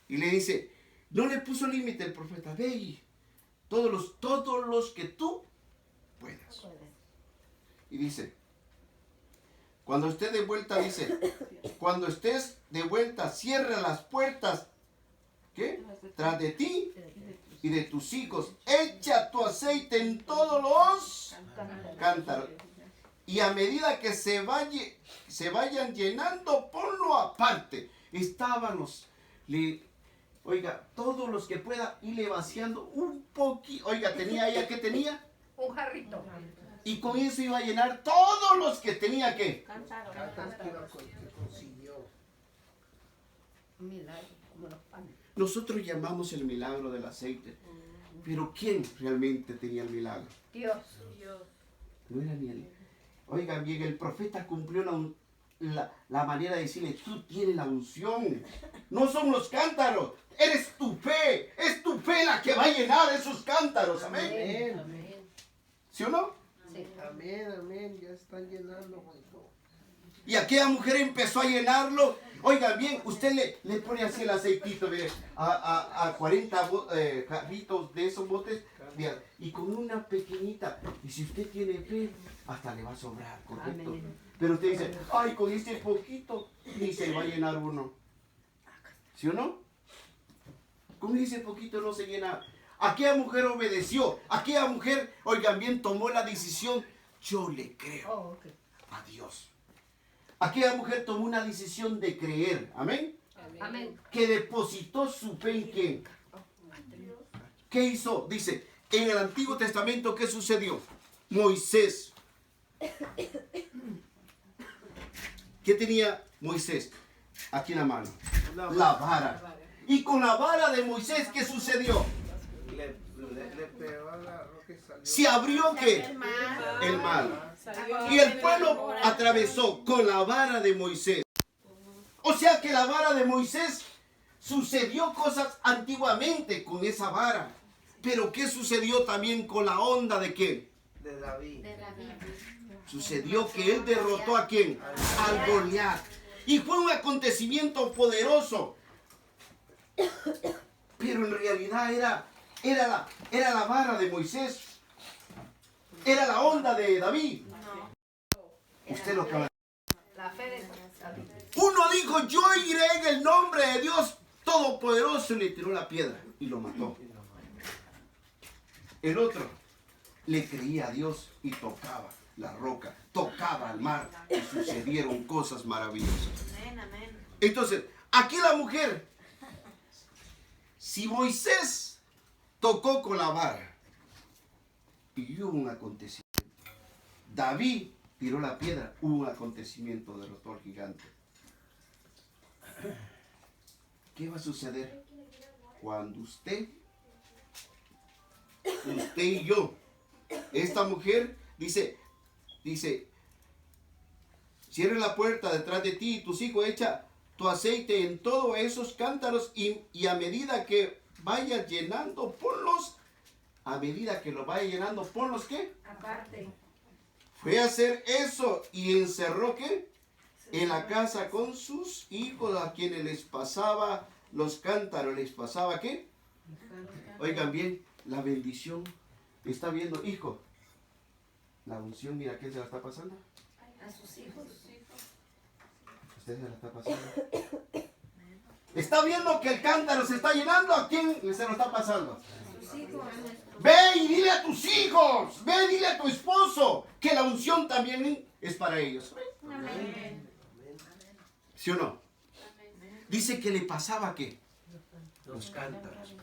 Y le dice, no le puso límite el profeta, ve y todos los que tú puedas. Puede. Y dice, cuando estés de vuelta, dice, cuando estés de vuelta, cierra las puertas, ¿qué? Tras de ti y de tus hijos, echa tu aceite en todos los cántaros. Y a medida que se vayan llenando, ponlo aparte. Estaban oiga, todos los que pueda irle vaciando un poquito. Oiga, tenía ella, ¿qué tenía? Un jarrito. Y con eso iba a llenar todos los que tenía que. Cántaros. Que consiguió. Un milagro, como los panes. Nosotros llamamos el milagro del aceite. Pero ¿quién realmente tenía el milagro? Dios. No era ni él. Oigan bien, el profeta cumplió la manera de decirle, tú tienes la unción. No son los cántaros, eres tu fe. Es tu fe la que va a llenar esos cántaros. Amén. Amén. ¿Sí o no? Sí. Amén, amén. Ya están llenando, hijo. Y aquella mujer empezó a llenarlo. Oigan bien, usted le pone así el aceitito, mire, a 40 jarritos de esos botes, mira, y con una pequeñita. Y si usted tiene fe, hasta le va a sobrar, ¿correcto? Amén. Pero usted dice, ay, con este poquito, ni se va a llenar uno. ¿Sí o no? Con ese poquito no se llena. Aquella mujer obedeció. Aquella mujer, oigan bien, tomó la decisión. Yo le creo Oh, ok. a Dios. Aquella mujer tomó una decisión de creer. Amén. Amén. Que depositó su fe en quién. ¿Qué hizo? Dice, en el Antiguo Testamento, ¿qué sucedió? Moisés. ¿Qué tenía Moisés? Aquí en la mano. La vara. Y con la vara de Moisés, ¿qué sucedió? Le pegó a la roca y salió. Se abrió ¿qué? El mar. El mar. Salió Y el pueblo atravesó con la vara de Moisés. O sea que la vara de Moisés sucedió cosas antiguamente con esa vara. Pero ¿qué sucedió también con la onda de qué? De David. Sucedió que él derrotó a quién? Al Goliat. Y fue un acontecimiento poderoso. Pero en realidad era la vara de Moisés. Era la onda de David. Usted lo acaba de... La fe de David. Uno dijo, yo iré en el nombre de Dios Todopoderoso, y le tiró la piedra y lo mató. El otro le creía a Dios y tocaba la roca, tocaba al mar y sucedieron cosas maravillosas. Amén, amén. Entonces, aquí la mujer, si Moisés tocó con la vara y hubo un acontecimiento, David tiró la piedra, hubo un acontecimiento, derrotó al gigante. ¿Qué va a suceder cuando usted y yo, esta mujer, dice, cierre la puerta detrás de ti y tus hijos, echa tu aceite en todos esos cántaros y a medida que vayas llenando, ponlos, a medida que lo vaya llenando, ponlos, ¿qué? Aparte. Fue a hacer eso y encerró ¿qué? En la casa con sus hijos, a quienes les pasaba los cántaros. ¿Les pasaba qué? Oigan bien, la bendición. Está viendo, hijo. La unción, mira, ¿quién se la está pasando? A sus hijos. Usted se la está pasando. ¿Está viendo que el cántaro se está llenando? ¿A quién se lo está pasando? Sus hijos. Ve y dile a tus hijos, ve y dile a tu esposo que la unción también es para ellos. Amén. ¿Sí o no? Dice que le pasaba ¿qué? Los cántaros.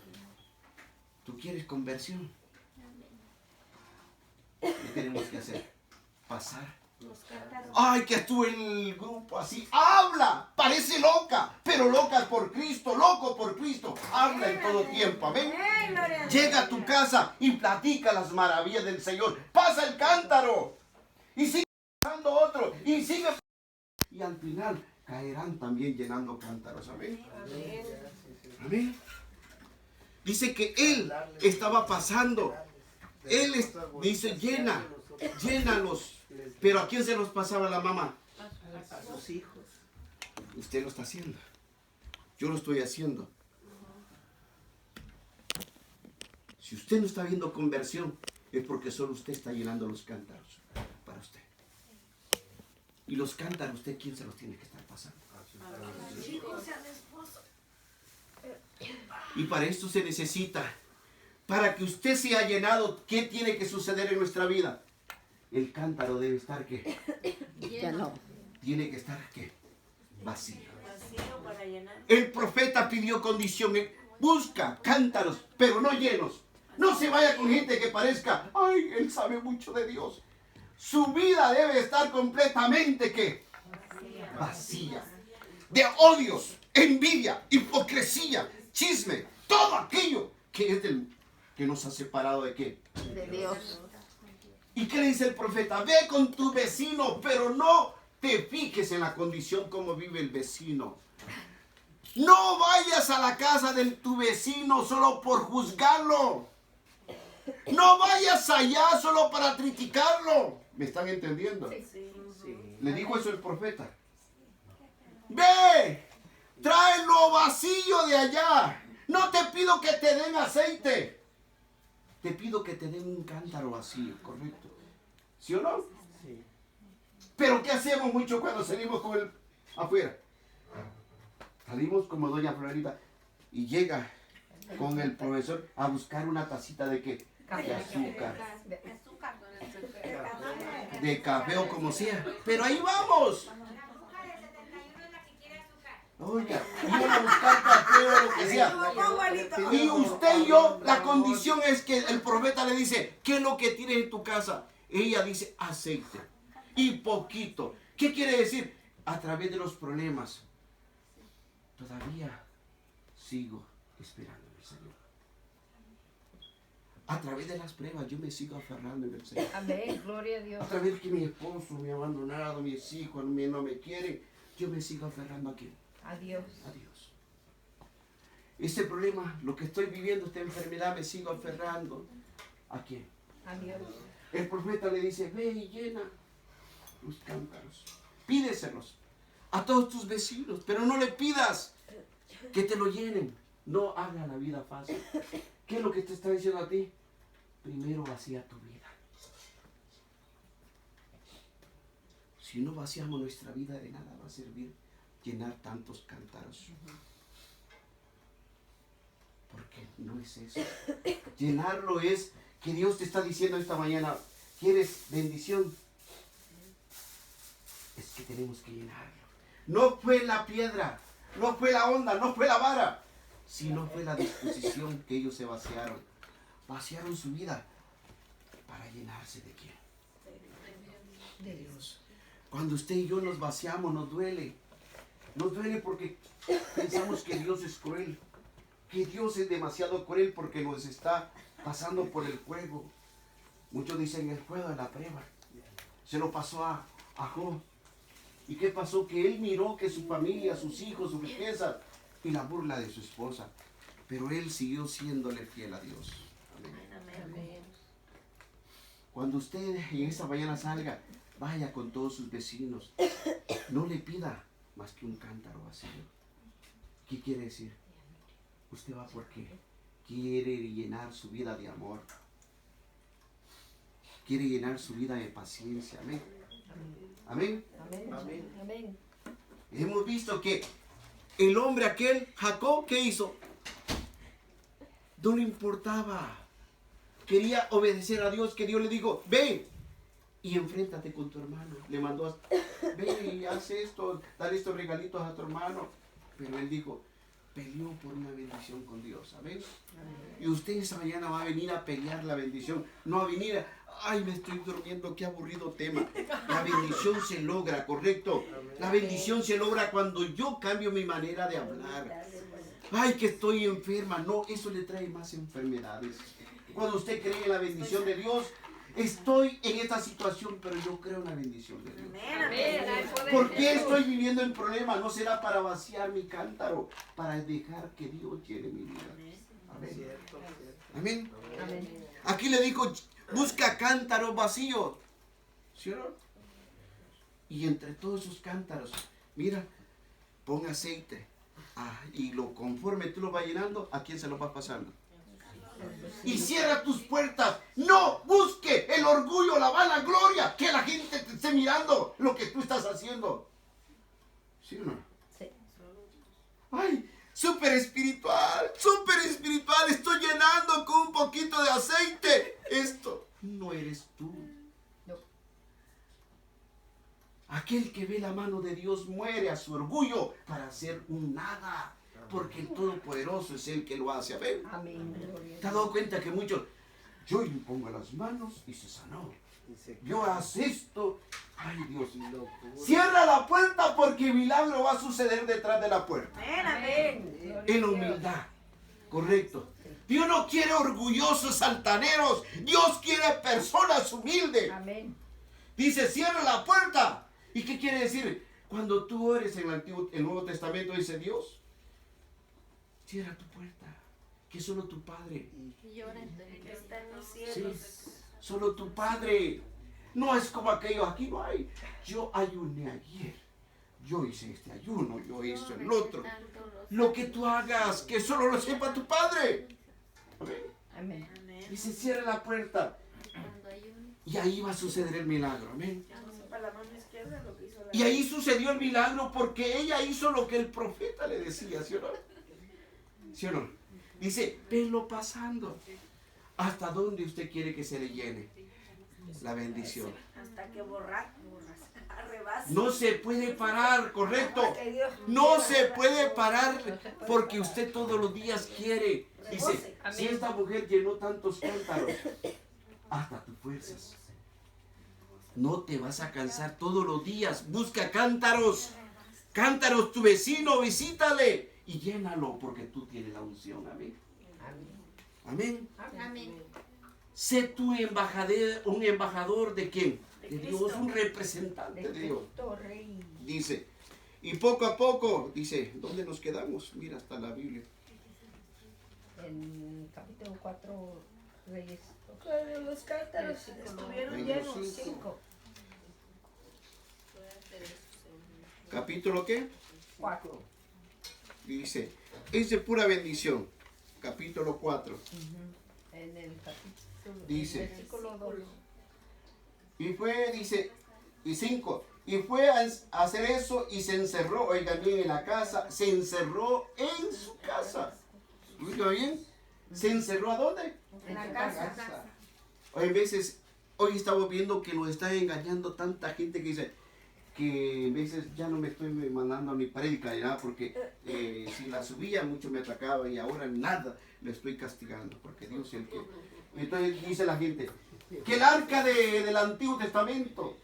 ¿Tú quieres conversión? ¿Qué tenemos que hacer? Pasar. Ay, que tú el grupo así habla, parece loca, pero loca por Cristo, loco por Cristo, habla en todo tiempo, amén. Llega a tu casa y platica las maravillas del Señor, pasa el cántaro y sigue pasando otro y sigue, y al final caerán también llenando cántaros, amén. Amén. Dice que él estaba pasando, él dice llénalos. Pero ¿a quién se los pasaba la mamá? A sus hijos. Usted lo está haciendo. Yo lo estoy haciendo. Si usted no está viendo conversión, es porque solo usted está llenando los cántaros para usted. Y los cántaros, ¿usted quién se los tiene que estar pasando? A sus hijos y al esposo. Y para esto se necesita, para que usted sea llenado, ¿qué tiene que suceder en nuestra vida? El cántaro debe estar, ¿qué? Lleno. Tiene que estar, ¿qué? Vacío. Vacío para llenar. El profeta pidió condición. Busca cántaros, pero no llenos. No se vaya con gente que parezca, ay, él sabe mucho de Dios. Su vida debe estar completamente, ¿qué? Vacía. De odios, envidia, hipocresía, chisme, todo aquello que es que nos ha separado de qué? De Dios. ¿Y qué le dice el profeta? Ve con tu vecino, pero no te fijes en la condición como vive el vecino. No vayas a la casa de tu vecino solo por juzgarlo. No vayas allá solo para criticarlo. ¿Me están entendiendo? Sí. Le dijo eso el profeta. Ve, trae lo vacío de allá. No te pido que te den aceite. Te pido que te den un cántaro vacío, ¿correcto? ¿Sí o no? Sí. Pero ¿qué hacemos mucho cuando salimos con el afuera? Salimos como doña Florida y llega con el profesor a buscar una tacita de qué? De azúcar, de café o como sea. Pero ahí vamos. Oiga, iban a buscar café o lo que sea. Y usted y yo, la condición es que el profeta le dice, ¿qué es lo que tienes en tu casa? Ella dice, aceite. Y poquito. ¿Qué quiere decir? A través de los problemas, todavía sigo esperando en el Señor. A través de las pruebas, yo me sigo aferrando en el Señor. Amén. Gloria a Dios. A través de que mi esposo me ha abandonado, mis hijos no me quieren, yo me sigo aferrando a quién. Adiós. A Dios. Este problema, lo que estoy viviendo, esta enfermedad, me sigo aferrando. ¿A quién? Adiós. El profeta le dice, ve y llena los cántaros. Pídeselos a todos tus vecinos, pero no le pidas que te lo llenen. No haga la vida fácil. ¿Qué es lo que te está diciendo a ti? Primero vacía tu vida. Si no vaciamos nuestra vida, de nada va a servir llenar tantos cántaros. Porque no es eso. Llenarlo es que Dios te está diciendo esta mañana, ¿quieres bendición? Es que tenemos que llenarlo. No fue la piedra, no fue la onda, no fue la vara, sino fue la disposición que ellos se vaciaron. Vaciaron su vida para llenarse de quién? De Dios. Cuando usted y yo nos vaciamos, nos duele. Nos duele porque pensamos que Dios es cruel. Que Dios es demasiado cruel porque nos está pasando por el fuego. Muchos dicen el fuego de la prueba. Se lo pasó a Job. ¿Y qué pasó? Que él miró que su familia, sus hijos, su riqueza y la burla de su esposa. Pero él siguió siéndole fiel a Dios. Amén. Amén. Cuando usted en esta mañana salga, vaya con todos sus vecinos. No le pida más que un cántaro vacío. ¿Qué quiere decir? Usted va porque quiere llenar su vida de amor. Quiere llenar su vida de paciencia. Amén. Amén. Amén. Amén. Amén. Hemos visto que el hombre aquel, Jacob, ¿qué hizo? No le importaba. Quería obedecer a Dios, que Dios le dijo, ve y enfréntate con tu hermano. Le mandó, ve y haz esto, dale estos regalitos a tu hermano. Pero él dijo, peleó por una bendición con Dios. Amén. Y usted esta mañana va a venir a pelear la bendición. No a venir a, ay, me estoy durmiendo, qué aburrido tema. La bendición se logra, ¿correcto? La bendición se logra cuando yo cambio mi manera de hablar. Ay, que estoy enferma. No, eso le trae más enfermedades. Cuando usted cree en la bendición de Dios, estoy en esta situación, pero yo creo en la bendición de Dios. ¿Por qué estoy viviendo en problemas? No será para vaciar mi cántaro, para dejar que Dios llene mi vida. Amén. Cierto, cierto. Amén. Amén. Aquí le digo, busca cántaros vacíos. ¿Sí o no? Y entre todos esos cántaros, mira, pon aceite. Y conforme tú lo vas llenando, ¿a quién se lo vas pasando? Y cierra tus puertas. No busque el orgullo, la vanagloria, que la gente te esté mirando lo que tú estás haciendo. ¿Sí o no? Sí. Ay, súper espiritual, estoy llenando con un poquito de aceite. Esto no eres tú. No. Aquel que ve la mano de Dios muere a su orgullo para hacer un nada. Porque el Todopoderoso es el que lo hace. Amén. Amén. ¿Te has dado cuenta que muchos, yo impongo las manos y se sanó? Dice, Yo hago esto. Ay, Dios. locura. Cierra la puerta porque el milagro va a suceder detrás de la puerta. Amén. En humildad. Correcto. Dios no quiere orgullosos altaneros. Dios quiere personas humildes. Amén. Dice, cierra la puerta. ¿Y qué quiere decir? Cuando tú ores en el Nuevo Testamento, dice Dios, cierra tu puerta. Que solo tu Padre. Que está en los Sí, cielos. solo tu Padre. No es como aquello, aquí no hay. Yo ayuné ayer. Yo hice este ayuno, yo hice el otro. Lo que tú hagas, que solo lo sepa tu Padre. Amén. Amén. Dice, cierra la puerta. Y ahí va a suceder el milagro. Amén. Para la mano izquierda lo que hizo la Y ahí sucedió el milagro porque ella hizo lo que el profeta le decía, ¿sí o no? ¿Sí o no? Dice, venlo pasando. ¿Hasta dónde usted quiere que se le llene la bendición? hasta que borrar, arrebasa. No se puede parar, correcto. Hasta que Dios No quiera. se puede parar porque usted todos los días quiere. Dice, si esta mujer llenó tantos cántaros, hasta tus fuerzas. No te vas a cansar todos los días. Busca cántaros. Cántaros, tu vecino, visítale y llénalo porque tú tienes la unción. Amén. Amén. Amén. Sé tu embajador, un embajador de quién? De Dios, un representante De de Dios. Cristo Rey. Dice, y poco a poco, dice, ¿dónde nos quedamos? Mira hasta la Biblia. En capítulo 4, Reyes. Cuando los cántaros estuvieron llenos. 5. Capítulo ¿qué? 4. Dice, es de pura bendición. Capítulo 4. En el capítulo. Dice. Versículo 2. Y fue, dice, y 5. Y fue a hacer eso y se encerró, oigan bien, en la casa. Se encerró en su casa. ¿Oigan bien? ¿Se encerró a dónde? En la casa. Hoy veces, hoy estamos viendo que nos está engañando tanta gente que dice que a veces ya no me estoy mandando ni prédica ni nada porque si la subía mucho me atacaba y ahora nada le estoy castigando porque Dios es el que... Entonces dice la gente que el arca del Antiguo Testamento,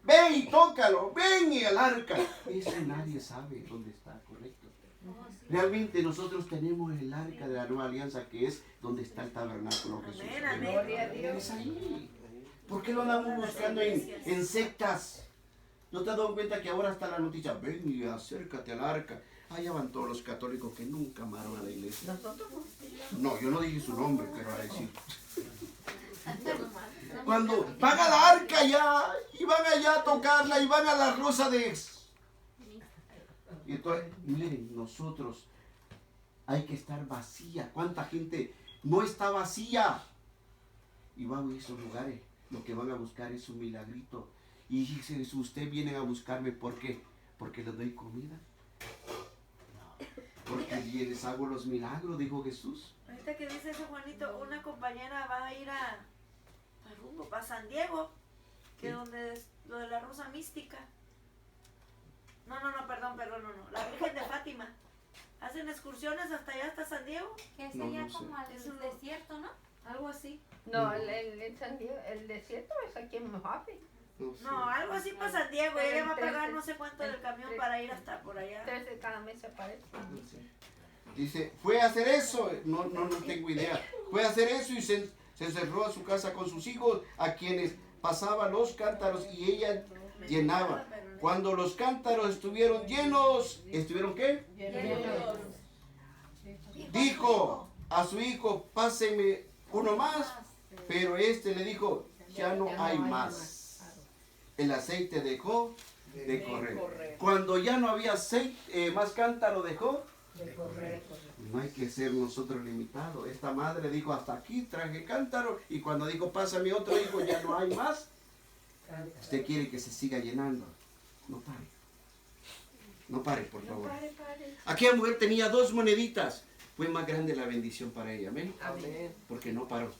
ven y tócalo, ven y el arca. Eso nadie sabe dónde está, correcto. Realmente nosotros tenemos el arca de la nueva alianza que es donde está el tabernáculo Jesús. Amén, amén. Gloria a Dios. Es ahí. ¿Por qué lo andamos buscando en sectas? ¿No te has dado cuenta que ahora está la noticia? Ven y acércate al arca. Allá van todos los católicos que nunca amaron a la iglesia. Nosotros No, yo no dije su nombre, pero a decir. Cuando van a la arca ya, y van allá a tocarla, y van a la rosa de... Y entonces, miren, nosotros hay que estar vacía. ¿Cuánta gente no está vacía? Y van a esos lugares, lo que van a buscar es un milagrito. Y dice Jesús, ustedes vienen a buscarme, ¿por qué? ¿Porque les doy comida? No, porque les hago los milagros, dijo Jesús. Ahorita que dice eso, Juanito, una compañera va a ir a rumbo, para San Diego, que Sí. donde es lo de la rosa mística. No, perdón, no. La Virgen de Fátima. Hacen excursiones hasta allá, hasta San Diego. Que No, sería no sé. como al Es un- desierto, ¿no? Algo así. No, el desierto es aquí en Mojave. No sé. No, algo así para San Diego. Y Pero ella va a pagar entonces- no sé cuánto del camión para ir hasta por allá. Entonces cada mes se aparece. No sé. Dice, fue a hacer eso, no tengo idea. Fue a hacer eso y se encerró a su casa con sus hijos, a quienes pasaba los cántaros y ella llenaba. Cuando los cántaros estuvieron llenos, ¿estuvieron qué? Dijo a su hijo, páseme uno más, pero este le dijo, ya no hay más. El aceite dejó de correr. Cuando ya no había aceite, más cántaro dejó. No hay que ser nosotros limitados. Esta madre dijo, hasta aquí traje cántaro, y cuando dijo, pásame otro, dijo, ya no hay más. Usted quiere que se siga llenando. No pare. No pare, por favor. Aquella mujer tenía 2 moneditas. Fue más grande la bendición para ella. Amén. Amén. Porque no paró.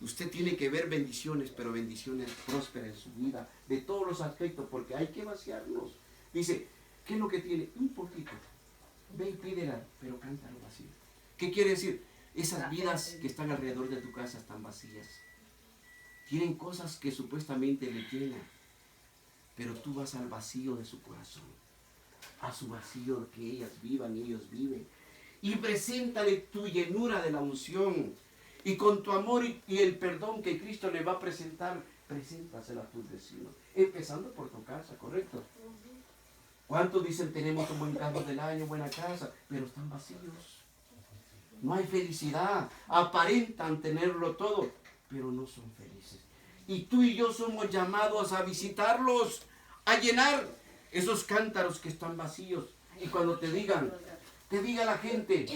Usted tiene que ver bendiciones, pero bendiciones prósperas en su vida, de todos los aspectos, porque hay que vaciarnos. Dice, ¿qué es lo que tiene? Un poquito. Ve y pídela, pero cántalo vacío. ¿Qué quiere decir? Esas vidas que están alrededor de tu casa están vacías. Tienen cosas que supuestamente le llenan, pero tú vas al vacío de su corazón, a su vacío que ellas vivan y ellos viven. Y preséntale tu llenura de la unción. Y con tu amor y el perdón que Cristo le va a presentar, preséntasela a tus vecinos. Empezando por tu casa, ¿correcto? ¿Cuántos dicen tenemos un buen carro del año, buena casa, pero están vacíos? No hay felicidad. Aparentan tenerlo todo, pero no son felices. Y tú y yo somos llamados a visitarlos, a llenar esos cántaros que están vacíos. Y cuando te diga la gente,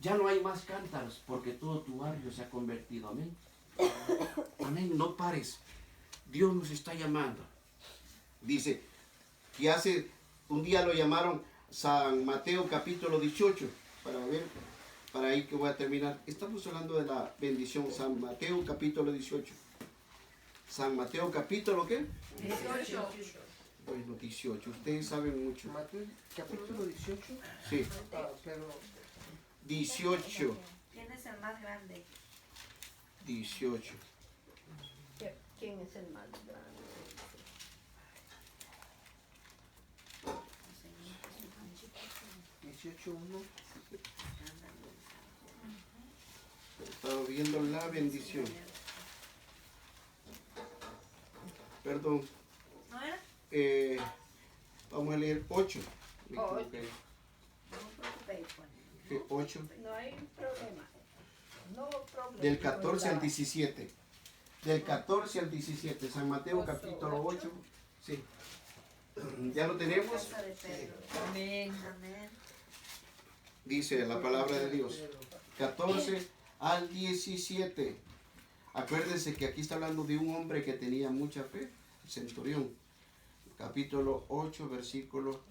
ya no hay más cántaros, porque todo tu barrio se ha convertido. Amén. Amén. No pares. Dios nos está llamando. Dice que hace un día lo llamaron San Mateo capítulo 18. Para ahí que voy a terminar. Estamos hablando de la bendición. San Mateo capítulo 18. San Mateo capítulo ¿qué? 18. Bueno, 18. Ustedes saben mucho. Mateo capítulo 18. Sí, Pero 18. ¿Quién es el más grande? 18. ¿Quién es el más grande? 18:1. Estaba viendo la bendición. Perdón. ¿No era? Vamos a leer 8. Me Ocho. equivoqué. No me preocupéis, Juan. 8. No hay problema. No problema. Del 14 al 17. Del 14 al 17. San Mateo capítulo 8. Sí. ¿Ya lo tenemos? Casa de Pedro. Amén. Amén. Dice la palabra de Dios. 14 al 17. Acuérdense que aquí está hablando de un hombre que tenía mucha fe, el centurión. Capítulo 8, versículo.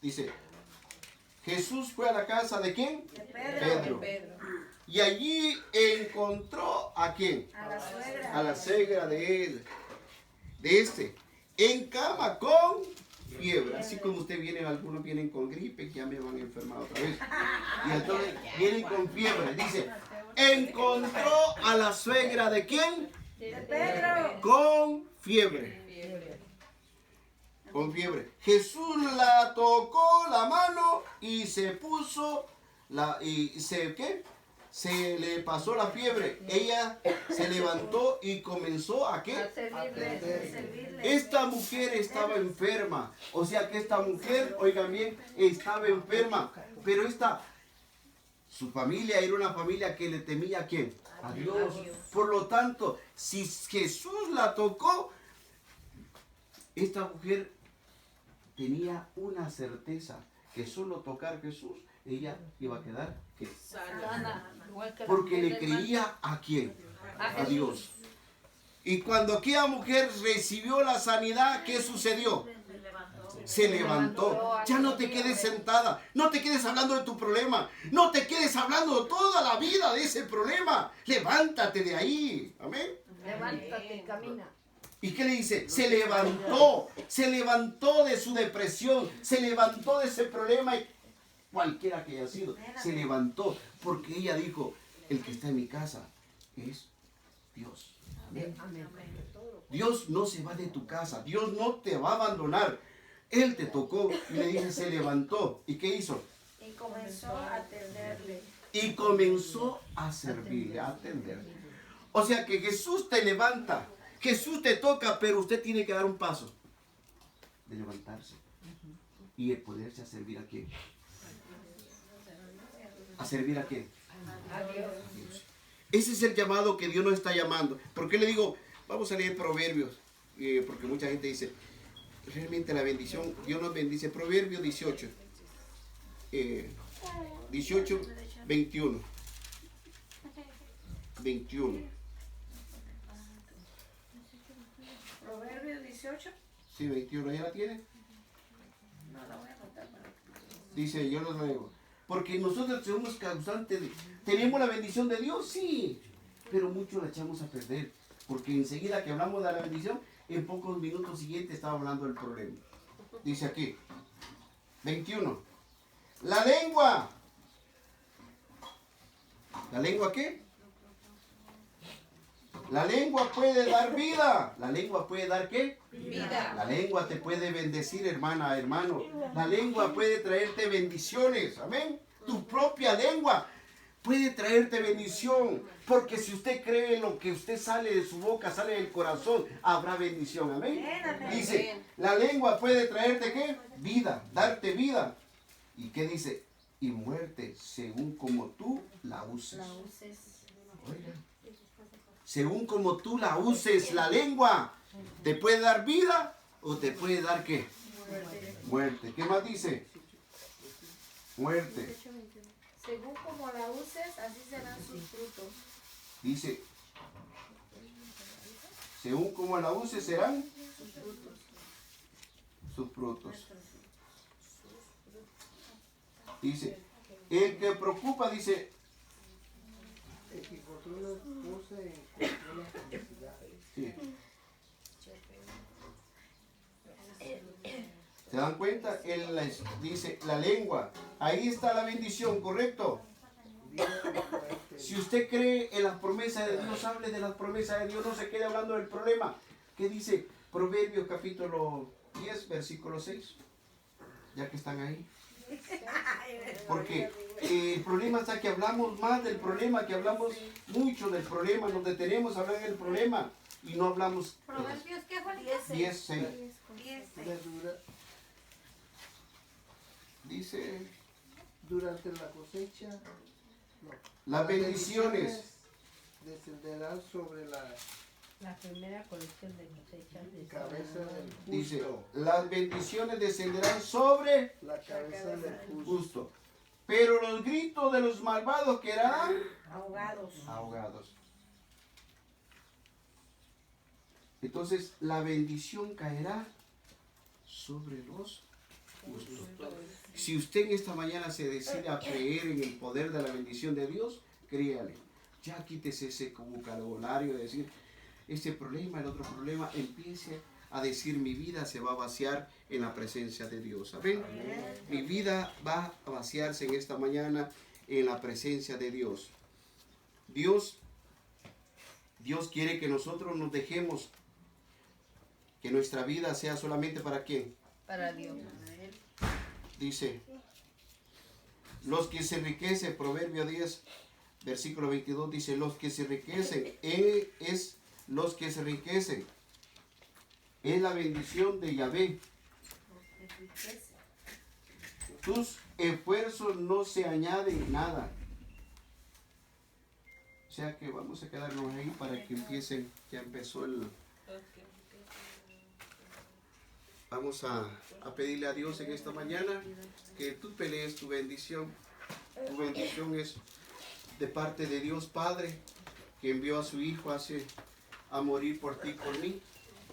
Dice, Jesús fue a la casa de ¿quién? De Pedro. Pedro. Y allí encontró ¿a quién? A la suegra. A la suegra de él, de este, en cama con fiebre. Así como usted viene, algunos vienen con gripe, que ya me van a enfermar otra vez. Y entonces vienen con fiebre. Dice, encontró a la suegra de quién? De Pedro. Con fiebre. Con fiebre. Jesús la tocó la mano y se puso ¿qué? Se le pasó la fiebre. Ella se levantó y comenzó a ¿qué? A servirle. Servirle. Esta mujer estaba enferma. O sea que esta mujer, oigan bien, estaba enferma. Pero su familia era una familia que le temía ¿a quién? a Dios. Por lo tanto, si Jesús la tocó, esta mujer tenía una certeza que solo tocar a Jesús, ella iba a quedar ¿qué? Sana, igual que la Porque mujer le del creía a quién, mar. a Dios. Y cuando aquella mujer recibió la sanidad, ¿qué sucedió? Se levantó. Ya no te quedes sentada. No te quedes hablando de tu problema. No te quedes hablando toda la vida de ese problema. Levántate de ahí. Amén. Levántate y camina. ¿Y qué le dice? Se levantó. Se levantó de su depresión. Se levantó de ese problema. Cualquiera que haya sido. Se levantó. Porque ella dijo, el que está en mi casa es Dios. Amén. Amén. Dios no se va de tu casa. Dios no te va a abandonar. Él te tocó y le dice, se levantó. ¿Y qué hizo? Y comenzó a atenderle. Y comenzó a servirle, a atenderle. O sea que Jesús te levanta, Jesús te toca, pero usted tiene que dar un paso de levantarse y de poderse a servir a quién. ¿A servir a quién? Dios. Ese es el llamado que Dios nos está llamando. ¿Por qué le digo? Vamos a leer Proverbios, porque mucha gente dice, realmente la bendición, Dios nos bendice. Proverbios 18, 21. 21. Proverbios 18. Sí, 21, ¿ya la tiene? No la voy a anotar para que... Dice, yo lo leo. Porque nosotros somos causantes de... ¿Tenemos la bendición de Dios? Sí. Pero mucho la echamos a perder. Porque enseguida que hablamos de la bendición, en pocos minutos siguientes estaba hablando del problema. Dice aquí, 21. La lengua. ¿La lengua qué? La lengua puede dar vida. ¿La lengua puede dar qué? Vida. La lengua te puede bendecir, hermana, hermano. La lengua puede traerte bendiciones. Amén. Tu propia lengua puede traerte bendición. Porque si usted cree en lo que usted sale de su boca, sale del corazón, habrá bendición. Amén. Dice, la lengua puede traerte ¿qué? Vida, darte vida. ¿Y qué dice? Y muerte, según como tú la uses. Oiga. Según como tú la uses, la lengua te puede dar vida o te puede dar ¿qué? Muerte. ¿Qué más dice? Muerte. Según como la uses, así serán sus frutos. Dice, según como la uses serán sus frutos. Dice, el que preocupa, dice, El que controla use y controla felicidad. sí. ¿Se dan cuenta? Él dice, la lengua, ahí está la bendición, ¿correcto? Si usted cree en las promesas de Dios, hable de las promesas de Dios, no se quede hablando del problema. ¿Qué dice Proverbios capítulo 10, versículo 6? Ya que están ahí. Porque el problema está que hablamos más del problema, que hablamos mucho del problema, nos detenemos a hablar del problema y no hablamos. Proverbios, ¿qué fue? 10, 6. 10. Dice, Durante la cosecha, no, las bendiciones. descenderán sobre la La primera colección de cosechas de cabeza del Dice, justo. las bendiciones descenderán sobre La cabeza del justo. justo. Pero los gritos de los malvados quedarán Ahogados. ahogados. Entonces la bendición caerá sobre los justos. Si usted en esta mañana se decide a creer en el poder de la bendición de Dios, créale. Ya quítese ese vocabulario de decir, este problema, el otro problema, empiece a decir, mi vida se va a vaciar en la presencia de Dios. ¿Saben? Mi vida va a vaciarse en esta mañana en la presencia de Dios. Dios quiere que nosotros nos dejemos, que nuestra vida sea solamente para ¿quién? para Dios. Dice, los que se enriquecen, Proverbio 10, versículo 22, dice, los que se enriquecen, los que se enriquecen, es la bendición de Yahvé. Tus esfuerzos no se añaden nada. sea que vamos a quedarnos ahí para que empiecen, ya empezó el... Vamos a pedirle a Dios en esta mañana que tú pelees tu bendición. Tu bendición es de parte de Dios Padre, que envió a su Hijo a morir por ti y por mí,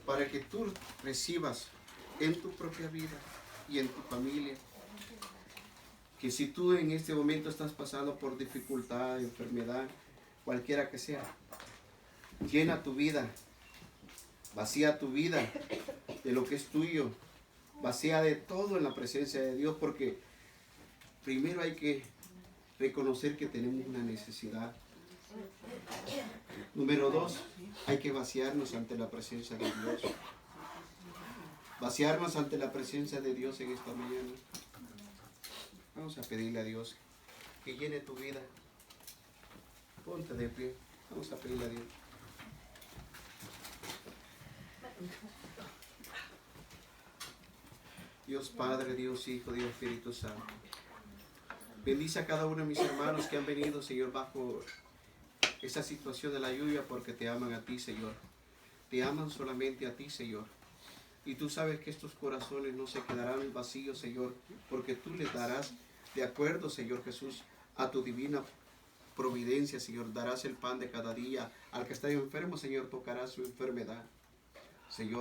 para que tú recibas en tu propia vida y en tu familia. Que si tú en este momento estás pasando por dificultad, enfermedad, cualquiera que sea, llena tu vida, vacía tu vida de lo que es tuyo, vacía de todo en la presencia de Dios, porque primero hay que reconocer que tenemos una necesidad. Número 2, hay que vaciarnos ante la presencia de Dios. Vaciarnos ante la presencia de Dios en esta mañana. Vamos a pedirle a Dios que llene tu vida. Ponte de pie. Vamos a pedirle a Dios. Dios Padre, Dios Hijo, Dios Espíritu Santo. Bendice a cada uno de mis hermanos que han venido, Señor, bajo esa situación de la lluvia, porque te aman a ti, Señor. Te aman solamente a ti, Señor. Y tú sabes que estos corazones no se quedarán vacíos, Señor, porque tú les darás, de acuerdo, Señor Jesús, a tu divina providencia, Señor. Darás el pan de cada día. Al que está enfermo, Señor, tocarás su enfermedad, Señor.